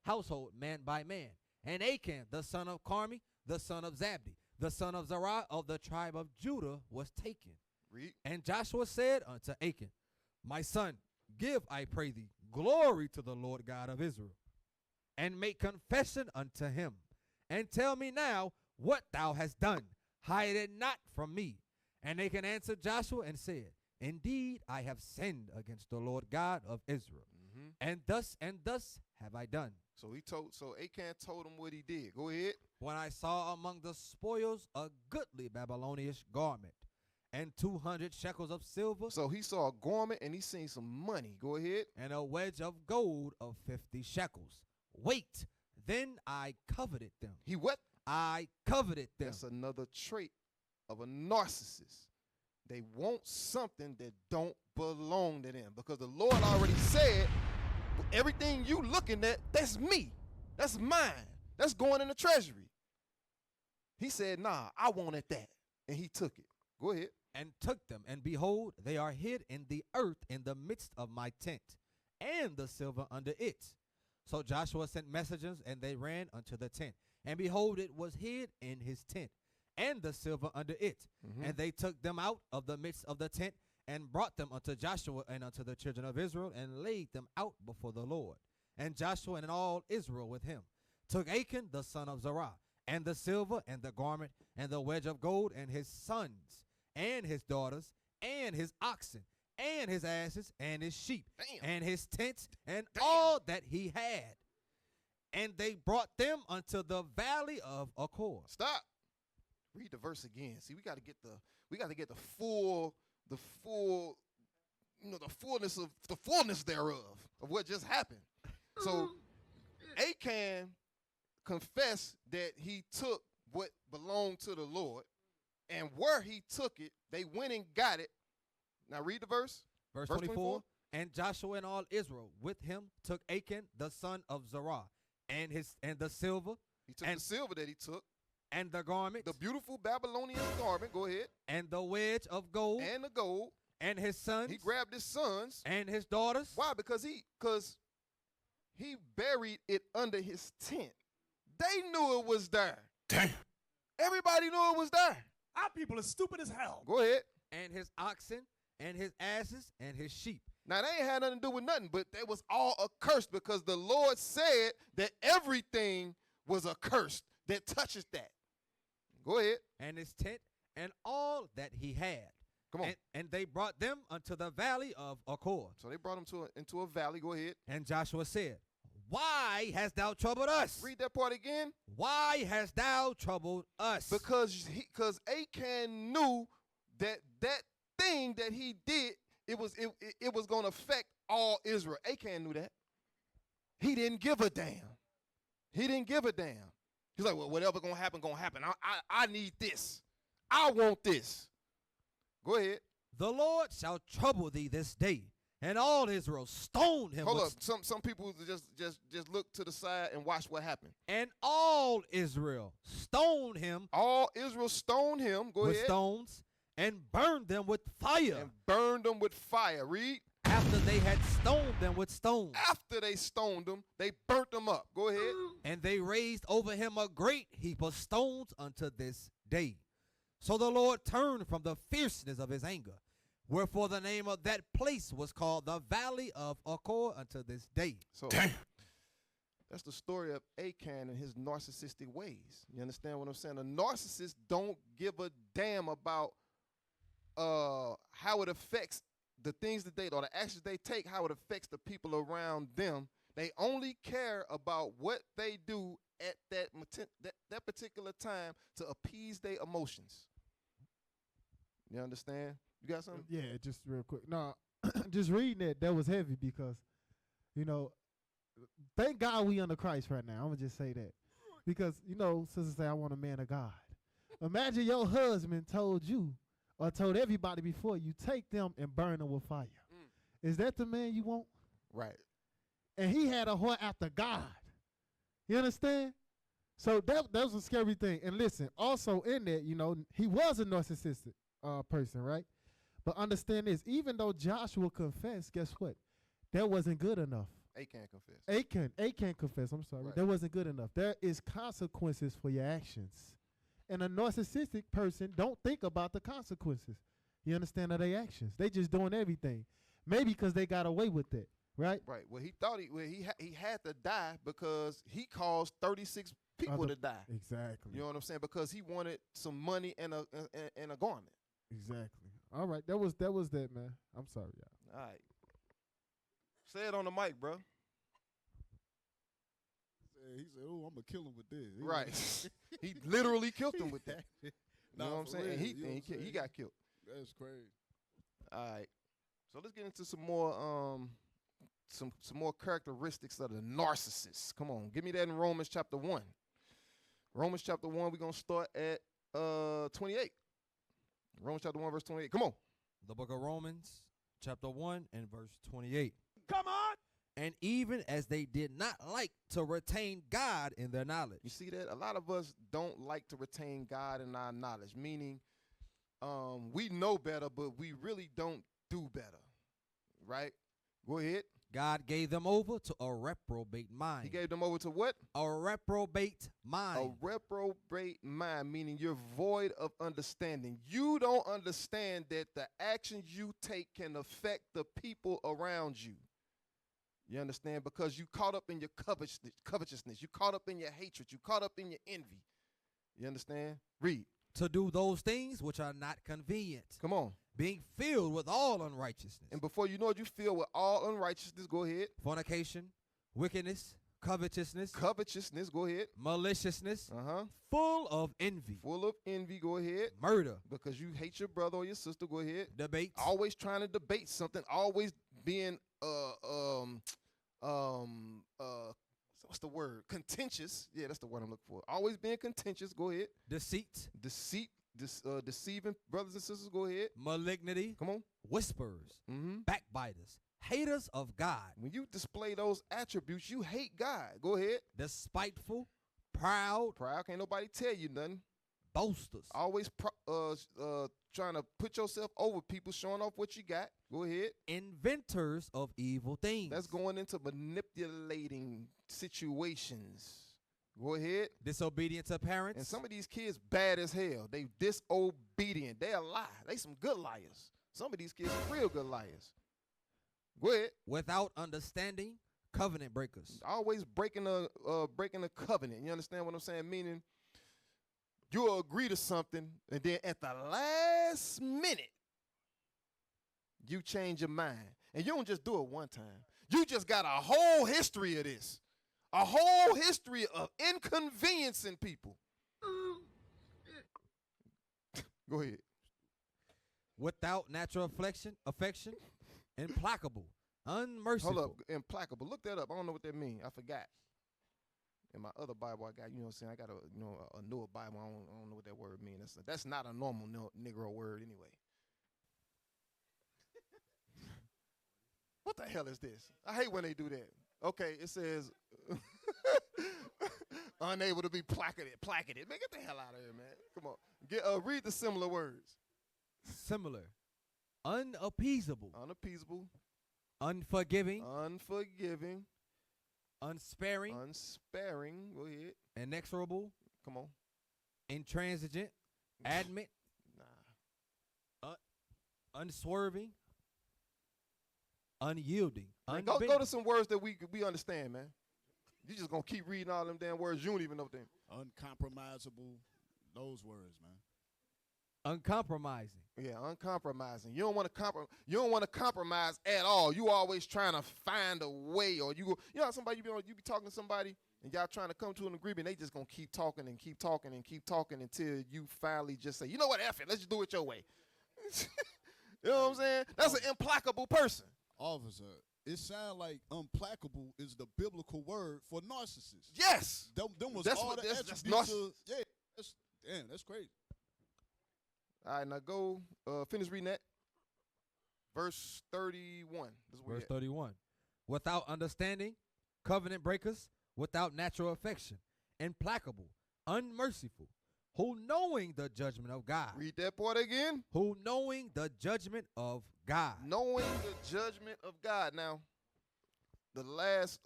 household man by man. And Achan, the son of Carmi, the son of Zabdi, the son of Zerah of the tribe of Judah, was taken. Read. And Joshua said unto Achan, my son, give, I pray thee, glory to the Lord God of Israel, and make confession unto him, and tell me now what thou hast done. Hide it not from me. And Achan answered Joshua and said, indeed, I have sinned against the Lord God of Israel, and thus have I done. So Achan told him what he did. Go ahead. When I saw among the spoils a goodly Babylonish garment, and 200 shekels of silver. So he saw a garment and he seen some money. Go ahead. And a wedge of gold of 50 shekels. Wait, then I coveted them. He what? I coveted them. That's another trait of a narcissist. They want something that don't belong to them, because the Lord already said, everything you looking at, that's me. That's mine. That's going in the treasury. He said, nah, I wanted that. And he took it. Go ahead. And took them, and behold, they are hid in the earth in the midst of my tent, and the silver under it. So Joshua sent messengers, and they ran unto the tent. And behold, it was hid in his tent, and the silver under it. And they took them out of the midst of the tent, and brought them unto Joshua and unto the children of Israel, and laid them out before the Lord. And Joshua and all Israel with him took Achan the son of Zerah, and the silver, and the garment, and the wedge of gold, and his sons, and his daughters, and his oxen, and his asses, and his sheep, and his tents, and all that he had. And they brought them unto the valley of Achor. Stop. Read the verse again. See, we got to get the full, the fullness thereof of what just happened. So Achan confessed that he took what belonged to the Lord, and where he took it, they went and got it. Now read the verse. Verse 24. And Joshua and all Israel with him took Achan the son of Zerah, and the silver. He took the silver that he took. And the garment. The beautiful Babylonian garment. Go ahead. And the wedge of gold. And the gold. and his sons. He grabbed his sons. And his daughters. Why? Because he buried it under his tent. They knew it was there. Damn. Everybody knew it was there. Our people are stupid as hell. Go ahead. And his oxen and his asses and his sheep. Now, they ain't had nothing to do with nothing, but they was all accursed because the Lord said that everything was accursed that touches that. Go ahead. And his tent and all that he had. Come on. And they brought them unto the valley of Achor. So they brought him into a valley. Go ahead. And Joshua said, why hast thou troubled us? Read that part again. Why hast thou troubled us? Because Achan knew that thing that he did, it was going to affect all Israel. Achan knew that. He didn't give a damn. He didn't give a damn. He's like, well, whatever going to happen, going to happen. I need this. I want this. Go ahead. The Lord shall trouble thee this day, and all Israel stoned him. Hold up. Some people just look to the side and watch what happened. And all Israel stoned him. All Israel stoned him. Go with ahead. stones and burned them with fire. And burned them with fire. Read. After they had stoned them with stones. After they stoned them, they burnt them up. Go ahead. And they raised over him a great heap of stones unto this day. So the Lord turned from the fierceness of his anger. Wherefore the name of that place was called the Valley of Achor unto this day. So Damn. that's the story of Achan and his narcissistic ways. You understand what I'm saying? A narcissist don't give a damn about how it affects the things that or the actions they take, how it affects the people around them. They only care about what they do at that particular time to appease their emotions. You understand? You got something? Yeah, just real quick. No, just reading that was heavy because, thank God we under Christ right now. I'm going to just say that. Because, sisters say, I want a man of God. Imagine your husband told you or told everybody before you, take them and burn them with fire. Is that the man you want? Right. And he had a heart after God. You understand? So that was a scary thing. And listen, also in that, he was a narcissistic person, right? But understand this, even though Joshua confessed, guess what? That wasn't good enough. Achan confessed. Achan confessed, I'm sorry. Right. That wasn't good enough. There is consequences for your actions. And a narcissistic person don't think about the consequences. You understand, of their actions. They just doing everything. Maybe because they got away with it, right? Right. Well, he thought he had to die because he caused 36 people to die. Exactly. You know what I'm saying? Because he wanted some money and a garment. Exactly. All right. That was that, man. I'm sorry, y'all. All right. Say it on the mic, bro. He said, "Oh, I'm gonna kill him with this." Right. He literally killed him with that. You know what I'm saying? And he got killed. That's crazy. All right. So let's get into some more some more characteristics of the narcissist. Come on, give me that in Romans chapter 1. Romans chapter 1, we're gonna start at 28. Romans chapter 1, verse 28. Come on. The book of Romans, chapter 1 and verse 28. Come on. And even as they did not like to retain God in their knowledge. You see that? A lot of us don't like to retain God in our knowledge, meaning we know better, but we really don't do better. Right? Go ahead. God gave them over to a reprobate mind. He gave them over to what? A reprobate mind. A reprobate mind, meaning you're void of understanding. You don't understand that the actions you take can affect the people around you. You understand? Because you caught up in your covetousness. You caught up in your hatred. You caught up in your envy. You understand? Read. To do those things which are not convenient. Come on. Being filled with all unrighteousness. And before you know it, you fill with all unrighteousness. Go ahead. Fornication, wickedness, covetousness. Covetousness. Go ahead. Maliciousness. Uh-huh. Full of envy. Full of envy. Go ahead. Murder. Because you hate your brother or your sister. Go ahead. Debate. Always trying to debate something. Always being what's the word? Contentious. Yeah, that's the word I'm looking for. Always being contentious. Go ahead. Deceit. Deceiving brothers and sisters. Go ahead. Malignity. Come on. Whisperers. Mm-hmm. Backbiters. Haters of God. When you display those attributes, you hate God. Go ahead. Despiteful. Proud. Proud. Can't nobody tell you nothing. boasters, Always trying to put yourself over people, showing off what you got. Go ahead. inventors of evil things. That's going into manipulating situations. Go ahead. Disobedient to parents. And some of these kids bad as hell. They disobedient. They a lie. They some good liars. Some of these kids are real good liars. Go ahead. Without understanding, covenant breakers. Always breaking a covenant. You understand what I'm saying? Meaning you'll agree to something, and then at the last minute, you change your mind. And you don't just do it one time. You just got a whole history of this. A whole history of inconveniencing people. Go ahead. Without natural affection, implacable, unmerciful. Hold up, implacable. Look that up. I don't know what that means. I forgot. In my other Bible, I got, you know what I'm saying, I got a newer Bible. I don't know what that word means. That's not a normal Negro word anyway. What the hell is this? I hate when they do that. Okay, it says unable to be placarded. Man, get the hell out of here, man. Come on. Read the similar words. Similar, unappeasable, Unappeasable. unforgiving, unsparing, Go ahead. inexorable, Come on. intransigent, adamant, unswerving, unyielding, Man, go to some words that we understand, man. You just gonna keep reading all them damn words you don't even know them. Uncompromisable. Those words, man. uncompromising, Yeah, uncompromising. You don't want to compromise at all. You always trying to find a way, or you know how somebody you be talking to somebody and y'all trying to come to an agreement. They just gonna keep talking and keep talking and keep talking until you finally just say, you know what, F it, let's just do it your way. You know what I'm saying? That's an implacable person. Officer, it sounds like implacable is the biblical word for narcissist. Yes. Them was That's all what- the that's attributes narciss- of, yeah, that's crazy. All right, now go finish reading that. Verse 31. This is where verse we at. 31. Without understanding, covenant breakers, without natural affection, implacable, unmerciful, who knowing the judgment of God. Read that part again. Who knowing the judgment of God. Knowing the judgment of God. Now, the last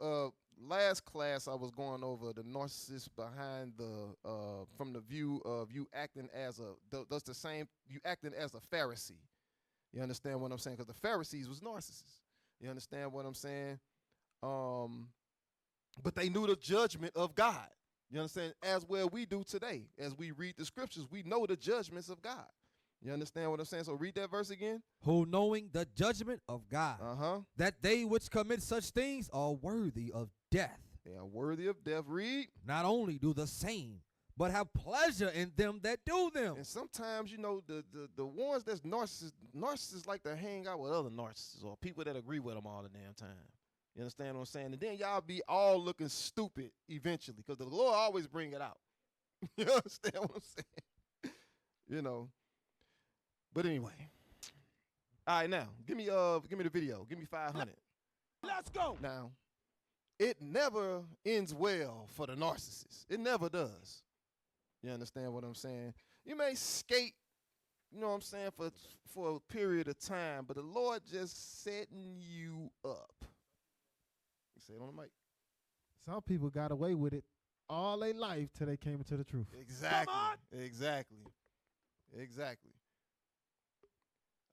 class I was going over the narcissist behind the from the view of you acting as you acting as a Pharisee. You understand what I'm saying? Because the Pharisees was narcissists. You understand what I'm saying? But they knew the judgment of God. You understand? As well we do today. As we read the scriptures, we know the judgments of God. You understand what I'm saying? So read that verse again. Who knowing the judgment of God. Uh-huh. That they which commit such things are worthy of death. They are worthy of death. Read. Not only do the same, but have pleasure in them that do them. And sometimes, you know, the ones that's narcissists like to hang out with other narcissists or people that agree with them all the damn time. You understand what I'm saying? And then y'all be all looking stupid eventually because the Lord always bring it out. You understand what I'm saying? You know. But anyway. All right, now, give me the video. Give me 500. Let's go. Now, it never ends well for the narcissist. It never does. You understand what I'm saying? You may skate, you know what I'm saying, for a period of time, but the Lord just setting you up. You say it on the mic. Some people got away with it all their life till they came into the truth. Exactly. on. Exactly.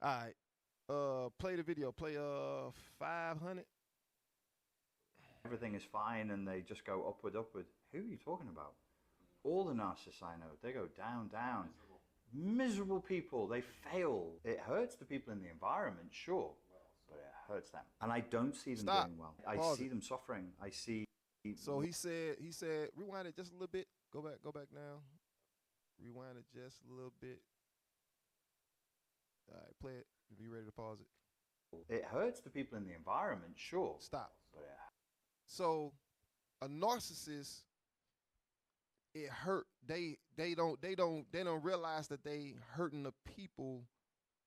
All right. Play the video. Play 500. Everything is fine and they just go upward. Who are you talking about? All the narcissists I know, they go down. Miserable people, they fail. It hurts the people in the environment, sure, but it hurts them. And I don't see them Stop. doing well. I Pause see it. them suffering. I see. So he said, rewind it just a little bit. Go back now. Rewind it just a little bit. All right, play it. Be ready to pause it. It hurts the people in the environment, sure. Stop. But So a narcissist, it hurt. They don't realize that they hurting the people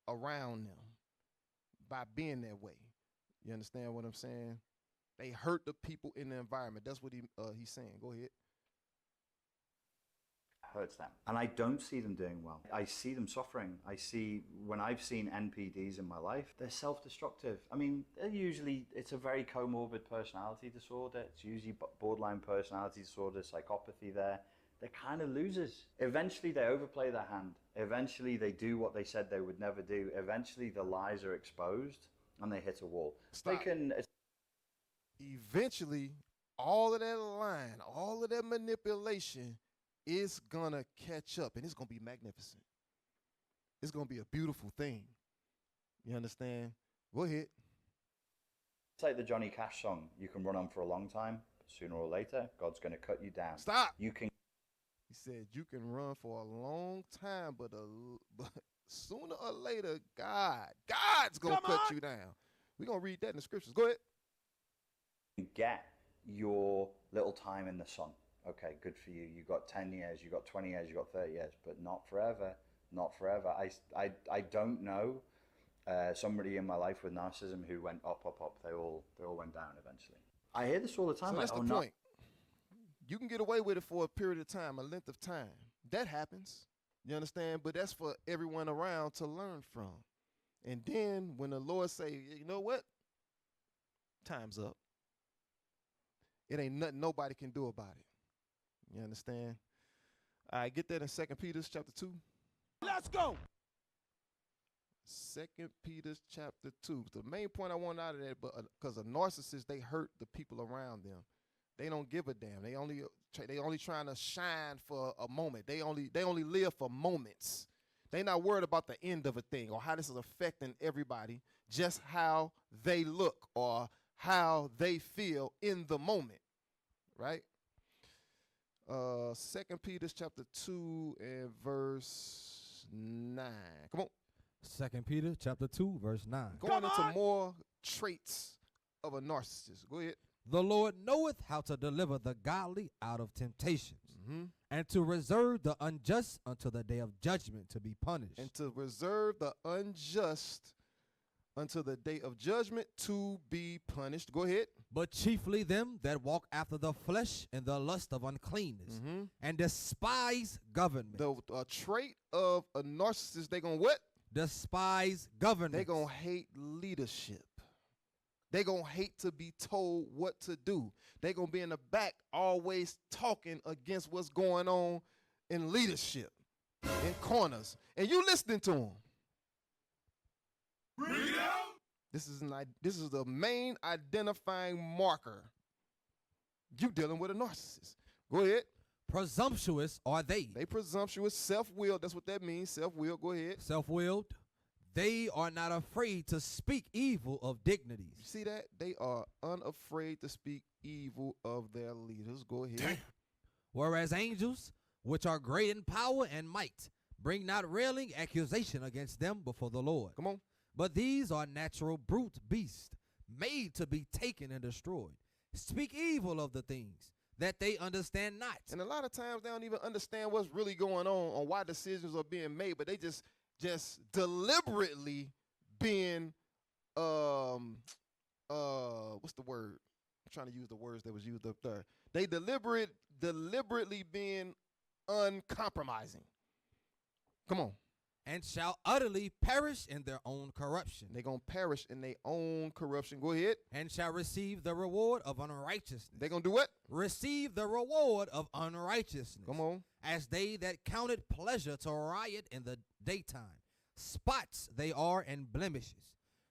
around them by being that way. You understand what I'm saying? They hurt the people in the environment. That's what he's saying. Go ahead. hurts them. And I don't see them doing well. I see them suffering. I see, when I've seen NPDs in my life, they're self-destructive. I mean, it's a very comorbid personality disorder. It's usually borderline personality disorder, psychopathy there. They're kind of losers. Eventually they overplay their hand. Eventually they do what they said they would never do. Eventually the lies are exposed and they hit a wall. Stop. Eventually, all of that lying, all of that manipulation is gonna catch up, and it's gonna be magnificent. It's gonna be a beautiful thing. You understand? Go ahead. It's like the Johnny Cash song, you can run on for a long time, but sooner or later, God's gonna cut you down. Stop. You can. He said you can run for a long time, but sooner or later, God's gonna cut you down. We're gonna read that in the scriptures. Go ahead. Get your little time in the sun. Okay, good for you. You got 10 years, you got 20 years, you got 30 years, but not forever. Not forever. I don't know somebody in my life with narcissism who went up. They all went down eventually. I hear this all the time. So like, that's the point. You can get away with it for a period of time, a length of time. That happens. You understand? But that's for everyone around to learn from. And then when the Lord say, you know what? Time's up. It ain't nothing nobody can do about it. You understand? All right, get that in 2 Peter chapter 2. Let's go. 2 Peter chapter 2. The main point I want out of that, but because a narcissist, they hurt the people around them. They don't give a damn. They only trying to shine for a moment. They only live for moments. They not worried about the end of a thing or how this is affecting everybody, just how they look or how they feel in the moment, right? 2 Peter chapter 2 and verse 9. Come on. 2 Peter chapter 2, verse 9. Going into more traits of a narcissist. Go ahead. The Lord knoweth how to deliver the godly out of temptations, and to reserve the unjust until the day of judgment to be punished. And to reserve the unjust until the day of judgment to be punished. Go ahead. But chiefly them that walk after the flesh and the lust of uncleanness, and despise government. The trait of a narcissist, they gonna what? Despise government. They gonna hate leadership. They gonna hate to be told what to do. They gonna be in the back always talking against what's going on in leadership, in corners, and you listening to them. Bring it out. This is the main identifying marker. You dealing with a narcissist. Go ahead. Presumptuous are they. They presumptuous, self-willed. That's what that means. Self-willed. Go ahead. Self-willed. They are not afraid to speak evil of dignities. You see that? They are unafraid to speak evil of their leaders. Go ahead. Damn. Whereas angels, which are great in power and might, bring not railing accusation against them before the Lord. Come on. But these are natural brute beasts, made to be taken and destroyed. Speak evil of the things that they understand not. And a lot of times they don't even understand what's really going on why decisions are being made, but they just deliberately being what's the word? I'm trying to use the words that was used up there. They deliberately being uncompromising. Come on. And shall utterly perish in their own corruption. They're going to perish in their own corruption. Go ahead. And shall receive the reward of unrighteousness. They're going to do what? Receive the reward of unrighteousness. Come on. As they that counted pleasure to riot in the daytime. Spots they are and blemishes,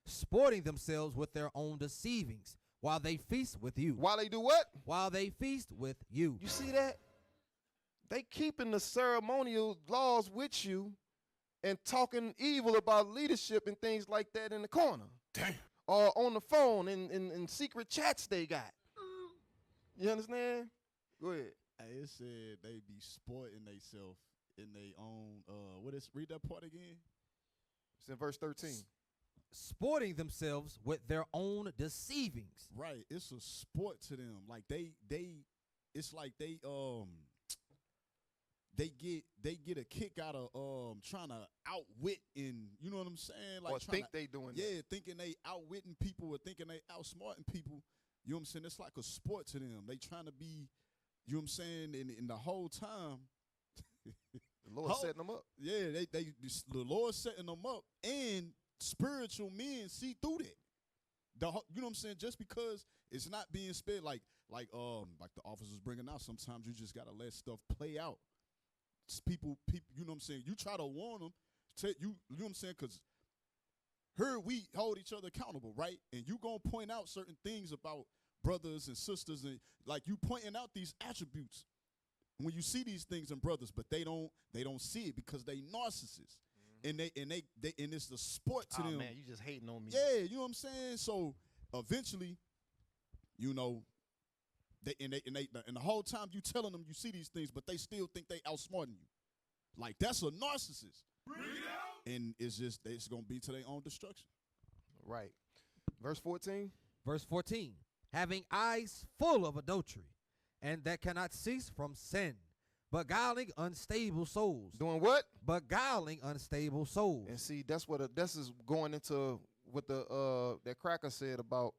sporting themselves with their own deceivings, while they feast with you. While they do what? While they feast with you. You see that? They keeping the ceremonial laws with you and talking evil about leadership and things like that in the corner. Damn. Or on the phone in secret chats they got. You understand? Go ahead. Hey, it said they be sporting themselves in their own, read that part again? It's in verse 13. Sporting themselves with their own deceivings. Right. It's a sport to them. Like it's like they get a kick out of trying to outwit and you know what I'm saying? Like or think they doing that. Yeah, thinking they outwitting people or thinking they outsmarting people. You know what I'm saying? It's like a sport to them. They trying to be, you know what I'm saying? And the whole time, The Lord setting them up. Yeah, the Lord setting them up, and spiritual men see through that. You know what I'm saying? Just because it's not being sped, like the officers bringing out, sometimes you just gotta let stuff play out. People, you know what I'm saying? You try to warn them, you know what I'm saying? Because here we hold each other accountable, right? And you gonna point out certain things about brothers and sisters, and like you pointing out these attributes when you see these things in brothers, but they don't see it because they narcissists. And it's the sport to them. Man, you just hating on me. Yeah, you know what I'm saying? So eventually, you know, and the whole time you telling them you see these things, but they still think they outsmarting you. Like, that's a narcissist. And it's gonna be to their own destruction. Right. Verse 14. Verse 14. Having eyes full of adultery, and that cannot cease from sin, beguiling unstable souls. Doing what? Beguiling unstable souls. And see, this is going into what that cracker said about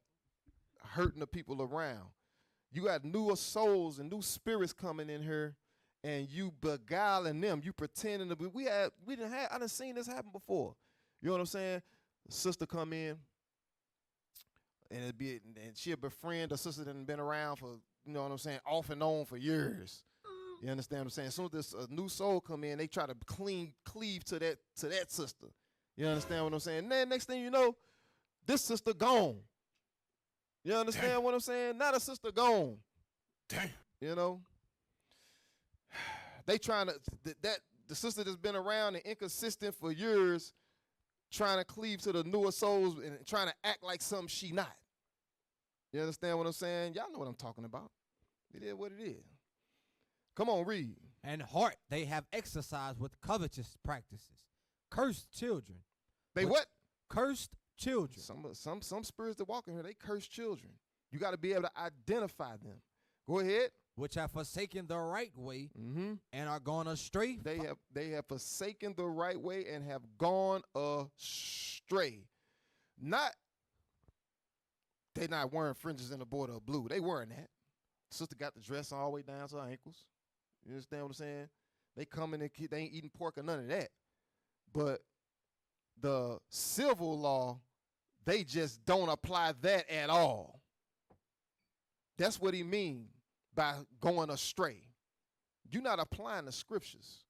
hurting the people around. You got newer souls and new spirits coming in here, and you beguiling them. You pretending to be. I done seen this happen before. You know what I'm saying? Sister come in, and she'll befriend a sister that been around for, you know what I'm saying, off and on for years. You understand what I'm saying? As soon as this new soul come in, they try to cleave to that sister. You understand what I'm saying? And then next thing you know, this sister gone. You understand what I'm saying? Not a sister gone. Damn. You know? They trying to, the sister that's been around and inconsistent for years, trying to cleave to the newer souls and trying to act like something she not. You understand what I'm saying? Y'all know what I'm talking about. It is what it is. Come on, read. And heart they have exercised with covetous practices. Cursed children. They what? Cursed children. Some spirits that walk in here, they curse children. You got to be able to identify them. Go ahead. Which have forsaken the right way Mm-hmm. and are gone astray. They have forsaken the right way and have gone astray. They not wearing fringes in the border of blue. They wearing that. Sister got the dress all the way down to her ankles. You understand what I'm saying? They come in and they ain't eating pork or none of that. But the civil law, they just don't apply that at all. That's what he mean by going astray. You're not applying the scriptures.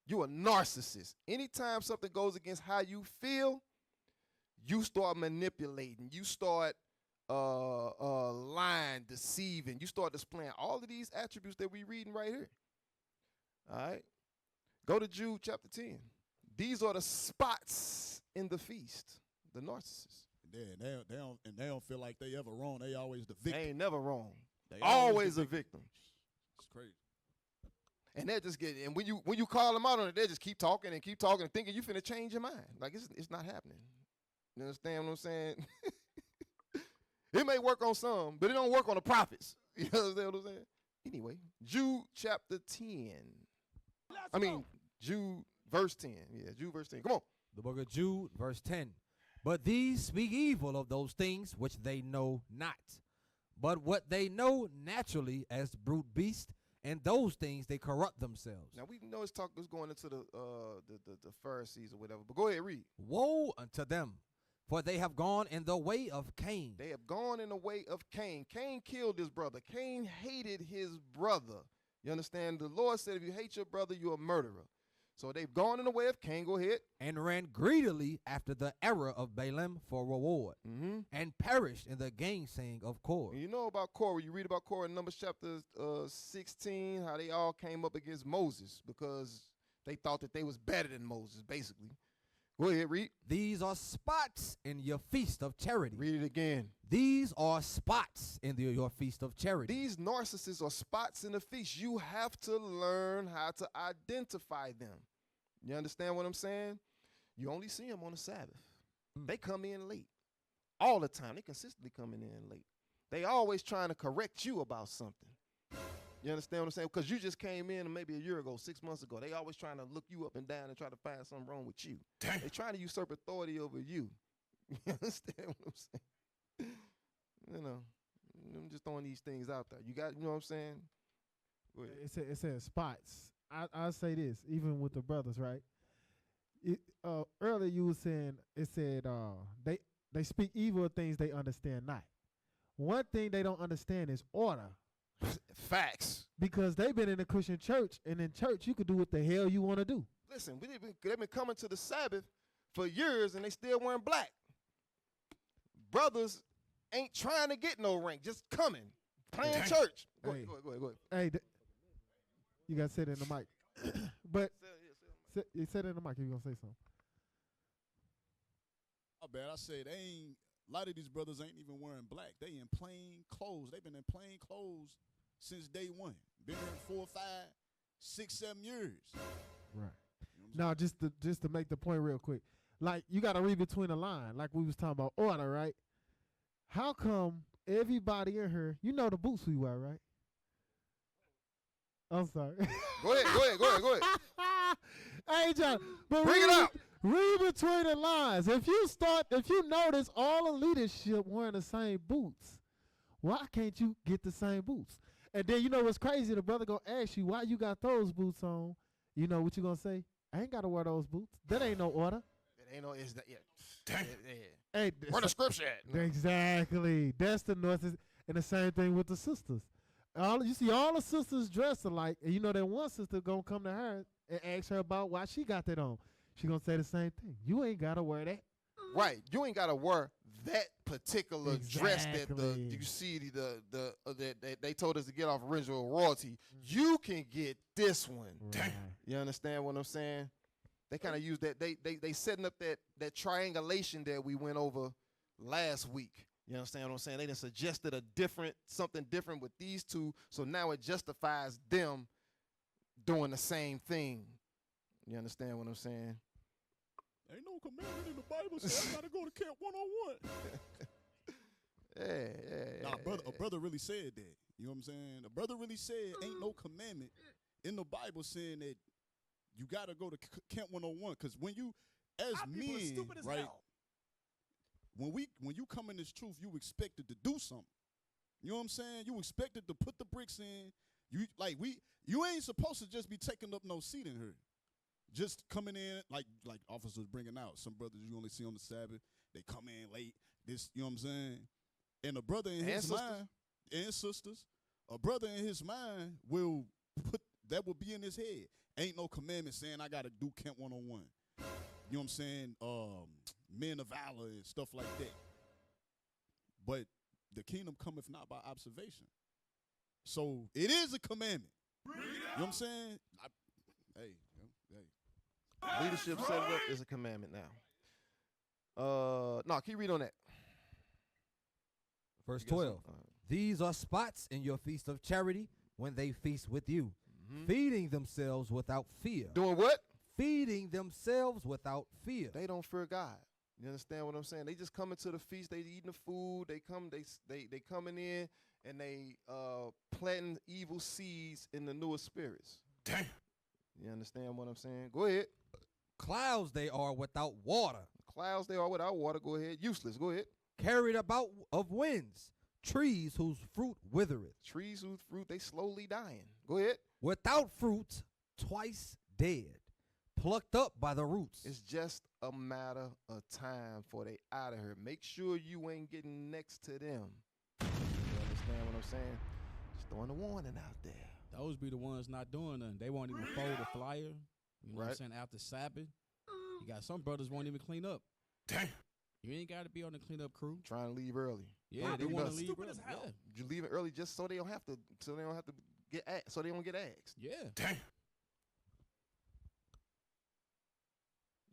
You're a narcissist. Anytime something goes against how you feel, you start manipulating. You start lying, deceiving. You start displaying all of these attributes that we reading right here. All right. Go to Jude chapter 10. These are the spots in the feast, the narcissists. Yeah, they don't feel like they ever wrong. They always the victim. They ain't never wrong. They Always a victim. It's crazy. And they just get, and when you call them out on it, they just keep talking and thinking you finna change your mind. Like it's not happening. You understand what I'm saying? It may work on some, but it don't work on the prophets. You understand what I'm saying? Anyway, Jude chapter 10. Jude verse 10. Yeah, Jude verse 10. Come on. The book of Jude, verse 10. But these speak evil of those things which they know not. But what they know naturally as brute beasts, and those things they corrupt themselves. Now we know it's going into the Pharisees or whatever. But go ahead, read. Woe unto them, for they have gone in the way of Cain. They have gone in the way of Cain. Cain killed his brother. Cain hated his brother. You understand? The Lord said, if you hate your brother, you're a murderer. So they've gone in the way of Cain. Go ahead. And ran greedily after the error of Balaam for reward. Mm-hmm. And perished in the gainsaying of Korah. You know about Korah. You read about Korah in Numbers chapter 16, how they all came up against Moses because they thought that they was better than Moses, basically. Go ahead, read. These are spots in your feast of charity. Read it again. These are spots in your feast of charity. These narcissists are spots in the feast. You have to learn how to identify them. You understand what I'm saying? You only see them on the Sabbath. They come in late. All the time. They consistently coming in late. They always trying to correct you about something. You understand what I'm saying? Because you just came in maybe a year ago, 6 months ago. They always trying to look you up and down and try to find something wrong with you. They trying to usurp authority over you. You understand what I'm saying? You know, I'm just throwing these things out there. You know what I'm saying? It says spots. I'll say this, even with the brothers, right? Earlier you were saying, it said they speak evil of things they understand not. One thing they don't understand is order. Facts. Because they've been in a Christian church, and in church you can do what the hell you want to do. Listen, they've been coming to the Sabbath for years, and they still wearing black. Brothers ain't trying to get no rank, just coming, playing church. Go ahead. Hey, you got to say it in the mic. But you said it in the mic if you're going to say something. Oh, bad. I said they ain't. A lot of these brothers ain't even wearing black. They in plain clothes. They've been in plain clothes since day one. Been here 4, 5, 6, 7 years. Right. You know Now, just to make the point real quick, like you got to read between the line, like we was talking about order, right? How come everybody in here, you know the boots we wear, right? I'm sorry. Go ahead. Hey, John, but Bring it out. Read between the lines. If you notice all the leadership wearing the same boots, why can't you get the same boots? And then you know what's crazy? The brother gonna ask you why you got those boots on. You know what you gonna say? I ain't gotta wear those boots. That ain't no order. It ain't no. Is that? Yeah. Dang. Hey, Where the scripture at? Exactly. That's the North. And the same thing with the sisters. You see all the sisters dressed alike, and you know that one sister gonna come to her and ask her about why she got that on. She gonna say the same thing. You ain't gotta wear that. Right. You ain't gotta wear that particular dress that Exactly. you see that they told us to get off original royalty. You can get this one. Right. You understand what I'm saying? They kind of use that. They setting up that triangulation that we went over last week. You understand what I'm saying? They done suggested something different with these two, so now it justifies them doing the same thing. You understand what I'm saying? Ain't no commandment in the Bible say I gotta go to camp 101. Yeah. Nah, a brother really said that. You know what I'm saying? A brother really said ain't no commandment in the Bible saying that you gotta go to camp 101. Because when you, as Our people are men, stupid as right? hell. When you come in this truth, you expected to do something. You know what I'm saying? You expected to put the bricks in. You ain't supposed to just be taking up no seat in here. Just coming in like officers bringing out some brothers you only see on the Sabbath. They come in late. This, you know what I'm saying? And a brother in his mind, and sisters, a brother in his mind will be in his head. Ain't no commandment saying I gotta do camp 101. You know what I'm saying? Men of valor and stuff like that. But the kingdom cometh not by observation. So it is a commandment. You know what I'm saying? Hey. Leadership set it up is a commandment now. No, keep reading on that. Verse You got 12. some? These are spots in your feast of charity when they feast with you, feeding themselves without fear. Doing what? Feeding themselves without fear. They don't fear God. You understand what I'm saying? They just coming to the feast. They eating the food. They coming in and they planting evil seeds in the newer spirits. Damn. You understand what I'm saying? Go ahead. Clouds they are without water, Clouds they are without water. Go ahead. Useless. Go ahead. carried about of winds, trees whose fruit withereth, Trees whose fruit they slowly dying. Go ahead. without fruit, twice dead, plucked up by the roots. It's just a matter of time for they out of here. Make sure you ain't getting next to them. You understand what I'm saying? Just throwing a warning out there. Those be the ones not doing nothing. They won't even fold a flyer. You know what I'm Right. saying? After Sabbath, you got some brothers won't even clean up. Damn. You ain't got to be on the cleanup crew. Trying to leave early. Yeah, Don't they do want to nothing. leave Stupid as early. hell. You leave it early just so they don't have to get so they don't get asked. Yeah. Yeah. Damn.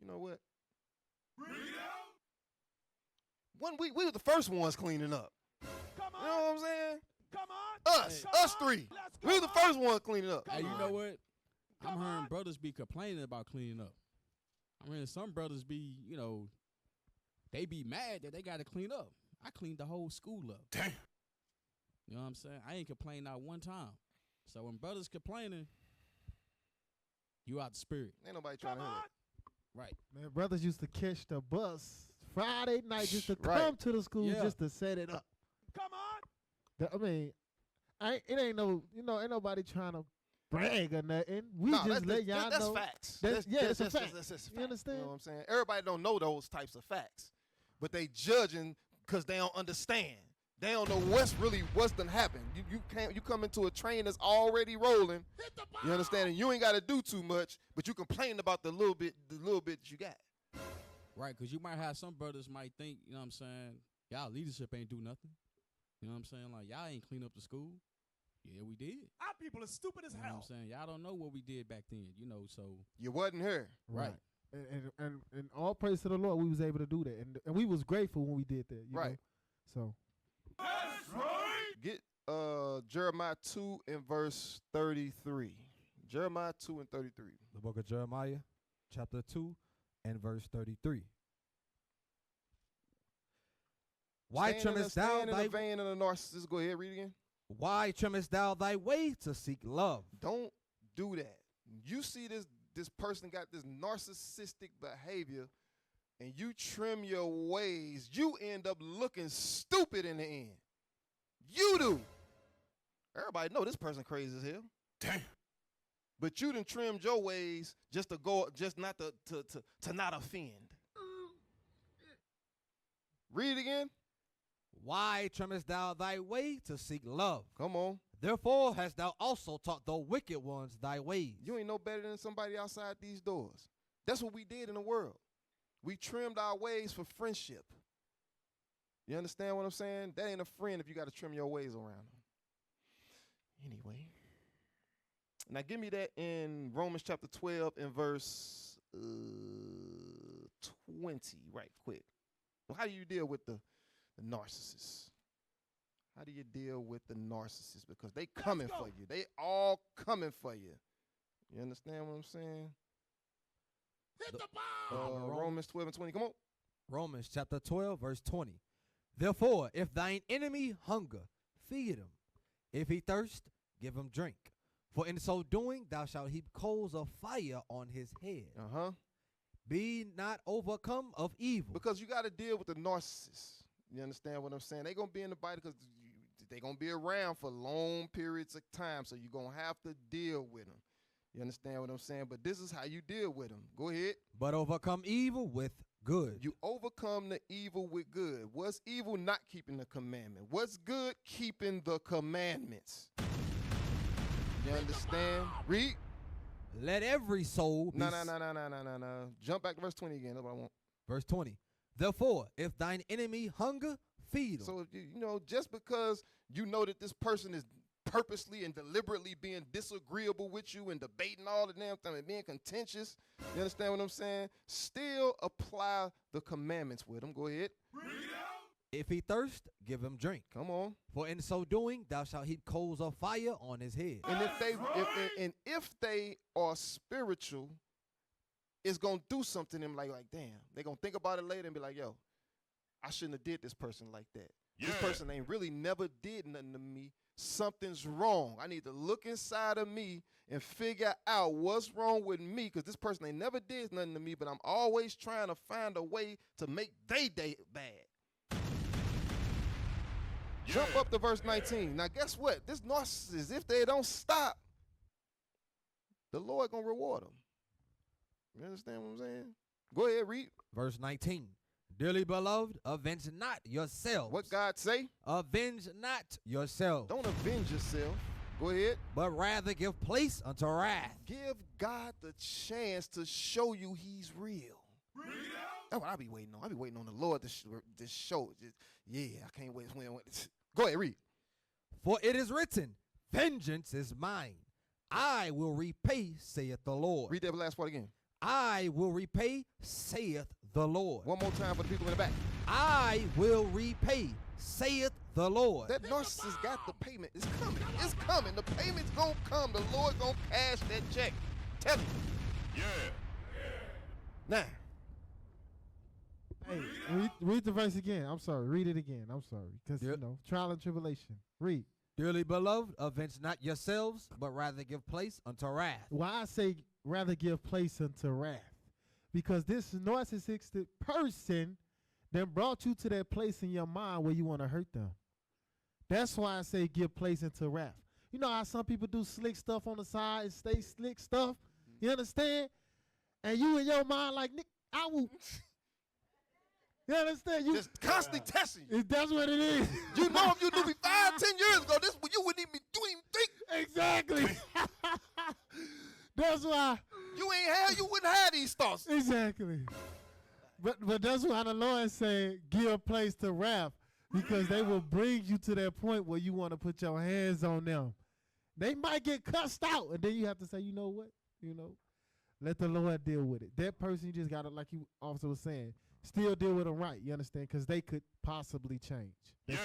You know what? One week we were the first ones cleaning up. Come You know on. what I'm saying? Come on. Us, Come us on. three. Let's We were the go. first ones cleaning up. Hey, you know what? I'm Come hearing on. brothers be complaining about cleaning up. I'm hearing some brothers be, they be mad that they got to clean up. I cleaned the whole school up. Damn. You know what I'm saying? I ain't complained not one time. So when brothers complaining, you out the spirit. Ain't nobody trying Come to hear on. that. Right. Man, brothers used to catch the bus Friday night just to Right. come to the school Yeah. just to set it up. Come on. It ain't no, ain't nobody trying to brag or nothing. We Nah, just let y'all that's know. facts. That's That's a fact. That's You understand? You know what I'm saying? Everybody don't know those types of facts, but they judging because they don't understand. They don't know what's done happened. You come into a train that's already rolling. You understand? And you ain't got to do too much, but you complain about the little bit that you got. Right, because you might have some brothers might think, you know what I'm saying, y'all leadership ain't do nothing. You know what I'm saying? Like, y'all ain't clean up the school. Yeah, we did. Our people are stupid as You know what hell. I'm saying? Y'all don't know what we did back then, you know, so. You wasn't here. Right. And all praise to the Lord, we was able to do that, and we was grateful when we did that. You Right. know? So. Get Jeremiah 2 and verse 33. Jeremiah 2 and 33. The book of Jeremiah, chapter 2 and verse 33. Why trimmest thou in thy the vein of the narcissist? Go ahead, read again. Why trimmest thou thy way to seek love? Don't do that. You see this person got this narcissistic behavior, and you trim your ways, you end up looking stupid in the end. You do. Everybody know this person crazy as hell. Damn. But you done trimmed your ways just not to not offend. Read it again. Why trimmest thou thy way to seek love? Come on. Therefore hast thou also taught the wicked ones thy ways. You ain't no better than somebody outside these doors. That's what we did in the world. We trimmed our ways for friendship. You understand what I'm saying? That ain't a friend if you got to trim your ways around them. Anyway. Now give me that in Romans chapter 12 and verse 20 right quick. Well, how do you deal with the narcissist? How do you deal with the narcissist? Because they coming for you. They all coming for you. You understand what I'm saying? Hit the bomb. Romans 12 and 20. Come on. Romans chapter 12, verse 20. Therefore, if thine enemy hunger, feed him. If he thirst, give him drink. For in so doing, thou shalt heap coals of fire on his head. Uh-huh. Be not overcome of evil. Because you got to deal with the narcissist. You understand what I'm saying? They're going to be in the body because they're going to be around for long periods of time, so you're going to have to deal with them. You understand what I'm saying? But this is how you deal with them. Go ahead. But overcome evil with good. You overcome the evil with good. What's evil? Not keeping the commandment. What's good? Keeping the commandments. You understand? Read. Let every soul be... No. Jump back to verse 20 again. That's what I want. Verse 20. Therefore, if thine enemy hunger, feed him. So, you know, just because you know that this person is purposely and deliberately being disagreeable with you and debating all the damn time and being contentious, you understand what I'm saying? Still apply the commandments with them. Go ahead. If he thirst, give him drink. Come on. For in so doing, thou shalt heap coals of fire on his head. And if they are spiritual, it's gonna do something to them like damn. They're gonna think about it later and be like, yo, I shouldn't have did this person like that. Yeah. This person ain't really never did nothing to me. Something's wrong. I need to look inside of me and figure out what's wrong with me, because this person ain't never did nothing to me, but I'm always trying to find a way to make they day bad. Yeah. Jump up to verse 19. Now, guess what? This narcissist, if they don't stop, the Lord gonna reward them. You understand what I'm saying? Go ahead, read. Verse 19. Dearly beloved, avenge not yourselves. What God say? Avenge not yourselves. Don't avenge yourself. Go ahead. But rather give place unto wrath. Give God the chance to show you he's real. That's what I be waiting on. I be waiting on the Lord to show. Yeah, I can't wait. Go ahead, read. For it is written, vengeance is mine. I will repay, saith the Lord. Read that last part again. I will repay, saith the Lord. One more time for the people in the back. I will repay, saith the Lord. That narcissist got the payment. It's coming. It's coming. The payment's gonna come. The Lord gonna cash that check. Tell him. Yeah. Now. Hey, read the verse again. I'm sorry. Read it again. I'm sorry. Because, you know, trial and tribulation. Read. Dearly beloved, avenge not yourselves, but rather give place unto wrath. Why I say rather give place unto wrath? Because this narcissistic person then brought you to that place in your mind where you want to hurt them. That's why I say give place into wrath. You know how some people do slick stuff on the side and stay slick stuff? You understand? And you in your mind like, Nick, I will. You understand? You Just constantly testing you. That's what it is. You know, if you knew me 5, 10 years ago, this you wouldn't even think. Exactly. That's why. You wouldn't have these thoughts. Exactly. But that's why the Lord said, give place to wrath, because they will bring you to that point where you want to put your hands on them. They might get cussed out, and then you have to say, you know what? Let the Lord deal with it. That person, you just got to, like you also was saying, still deal with them right, you understand? Because they could possibly change. Right.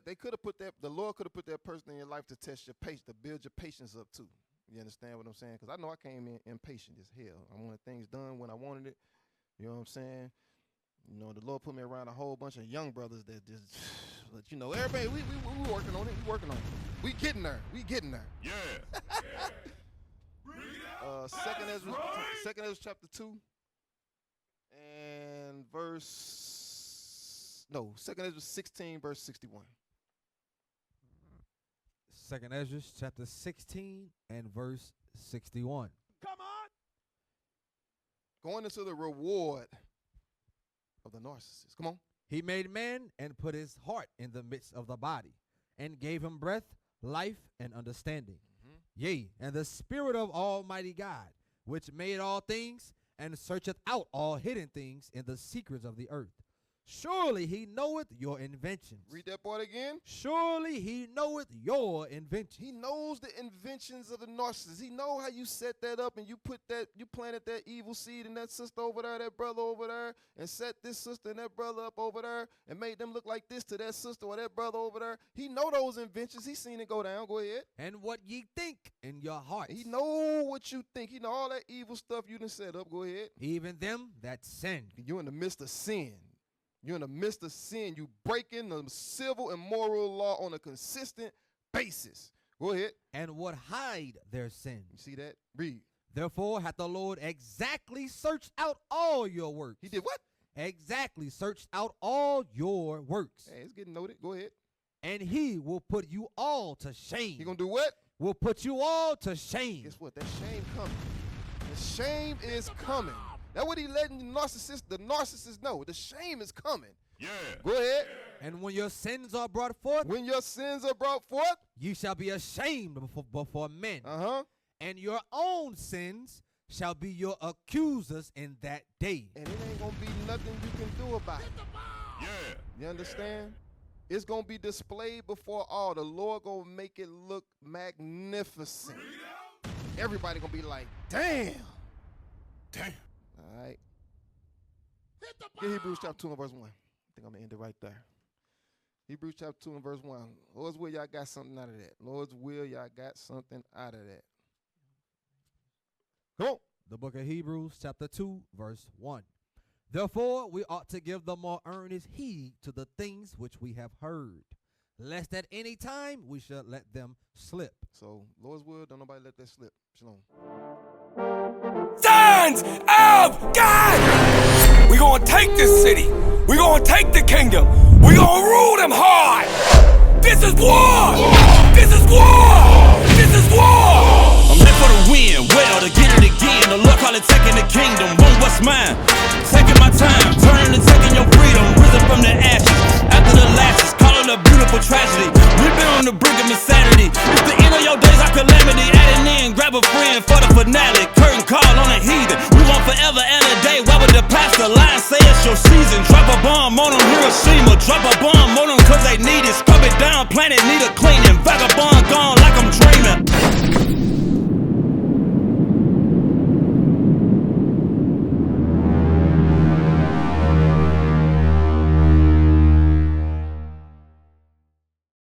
They could have put that, the Lord could have put that person in your life to test your patience, to build your patience up too. You understand what I'm saying? Because I know I came in impatient as hell. I wanted things done when I wanted it. You know what I'm saying? You know, the Lord put me around a whole bunch of young brothers that just, you know, everybody, we working on it. We working on it. We getting there. Yeah. Second Ezra chapter 2 and Second Ezra 16 verse 61. Second Ezra chapter 16 and verse 61. Come on. Going into the reward of the narcissist. Come on. He made man and put his heart in the midst of the body, and gave him breath, life, and understanding. Yea, and the Spirit of Almighty God, which made all things, and searcheth out all hidden things in the secrets of the earth. Surely he knoweth your inventions. Read that part again. Surely he knoweth your inventions. He knows the inventions of the narcissist. He know how you set that up, and you planted that evil seed in that sister over there, that brother over there, and set this sister and that brother up over there, and made them look like this to that sister or that brother over there. He know those inventions. He seen it go down. Go ahead. And what ye think in your hearts. He know what you think. He know all that evil stuff you done set up. Go ahead. Even them that sin. You in the midst of sin. You're in the midst of sin. You breaking the civil and moral law on a consistent basis. Go ahead. And would hide their sins. You see that? Read. Therefore hath the Lord exactly searched out all your works. He did what? Exactly searched out all your works. Hey, it's getting noted. Go ahead. And he will put you all to shame. He gonna do what? Will put you all to shame. Guess what? That shame coming. The shame is coming. That's what he letting the narcissist know. The shame is coming. Yeah. Go ahead. And when your sins are brought forth. When your sins are brought forth. You shall be ashamed before men. Uh-huh. And your own sins shall be your accusers in that day. And it ain't going to be nothing you can do about it. Yeah. You understand? It's going to be displayed before all. The Lord going to make it look magnificent. Everybody going to be like, damn. Damn. All right. Get Hebrews chapter 2 and verse 1. I think I'm going to end it right there. Hebrews chapter 2 and verse 1. Lord's will, y'all got something out of that. Lord's will, y'all got something out of that. Come on. The book of Hebrews chapter 2 verse 1. Therefore we ought to give the more earnest heed to the things which we have heard, lest at any time we should let them slip. So, Lord's will, don't nobody let that slip. Shalom. Sons of God! We're going to take this city. We're going to take the kingdom. We're going to rule them hard. This is war! This is war! This is war! I'm here for the win, well, to get it again. The Lord call it taking the kingdom. Want what's mine? Taking my time, turning and taking your freedom. Risen from the ashes, after the lashes, calling a beautiful tragedy. We've been on the brink of insanity. It's the end of your days, our calamity. Adding in, grab a friend for the finale. Curtain call on a heathen. We want forever and a day. Why would the pastor lie and say it's your season? Drop a bomb on them, Hiroshima. Drop a bomb on them cause they need it. Scrub it down, planet need a cleaning.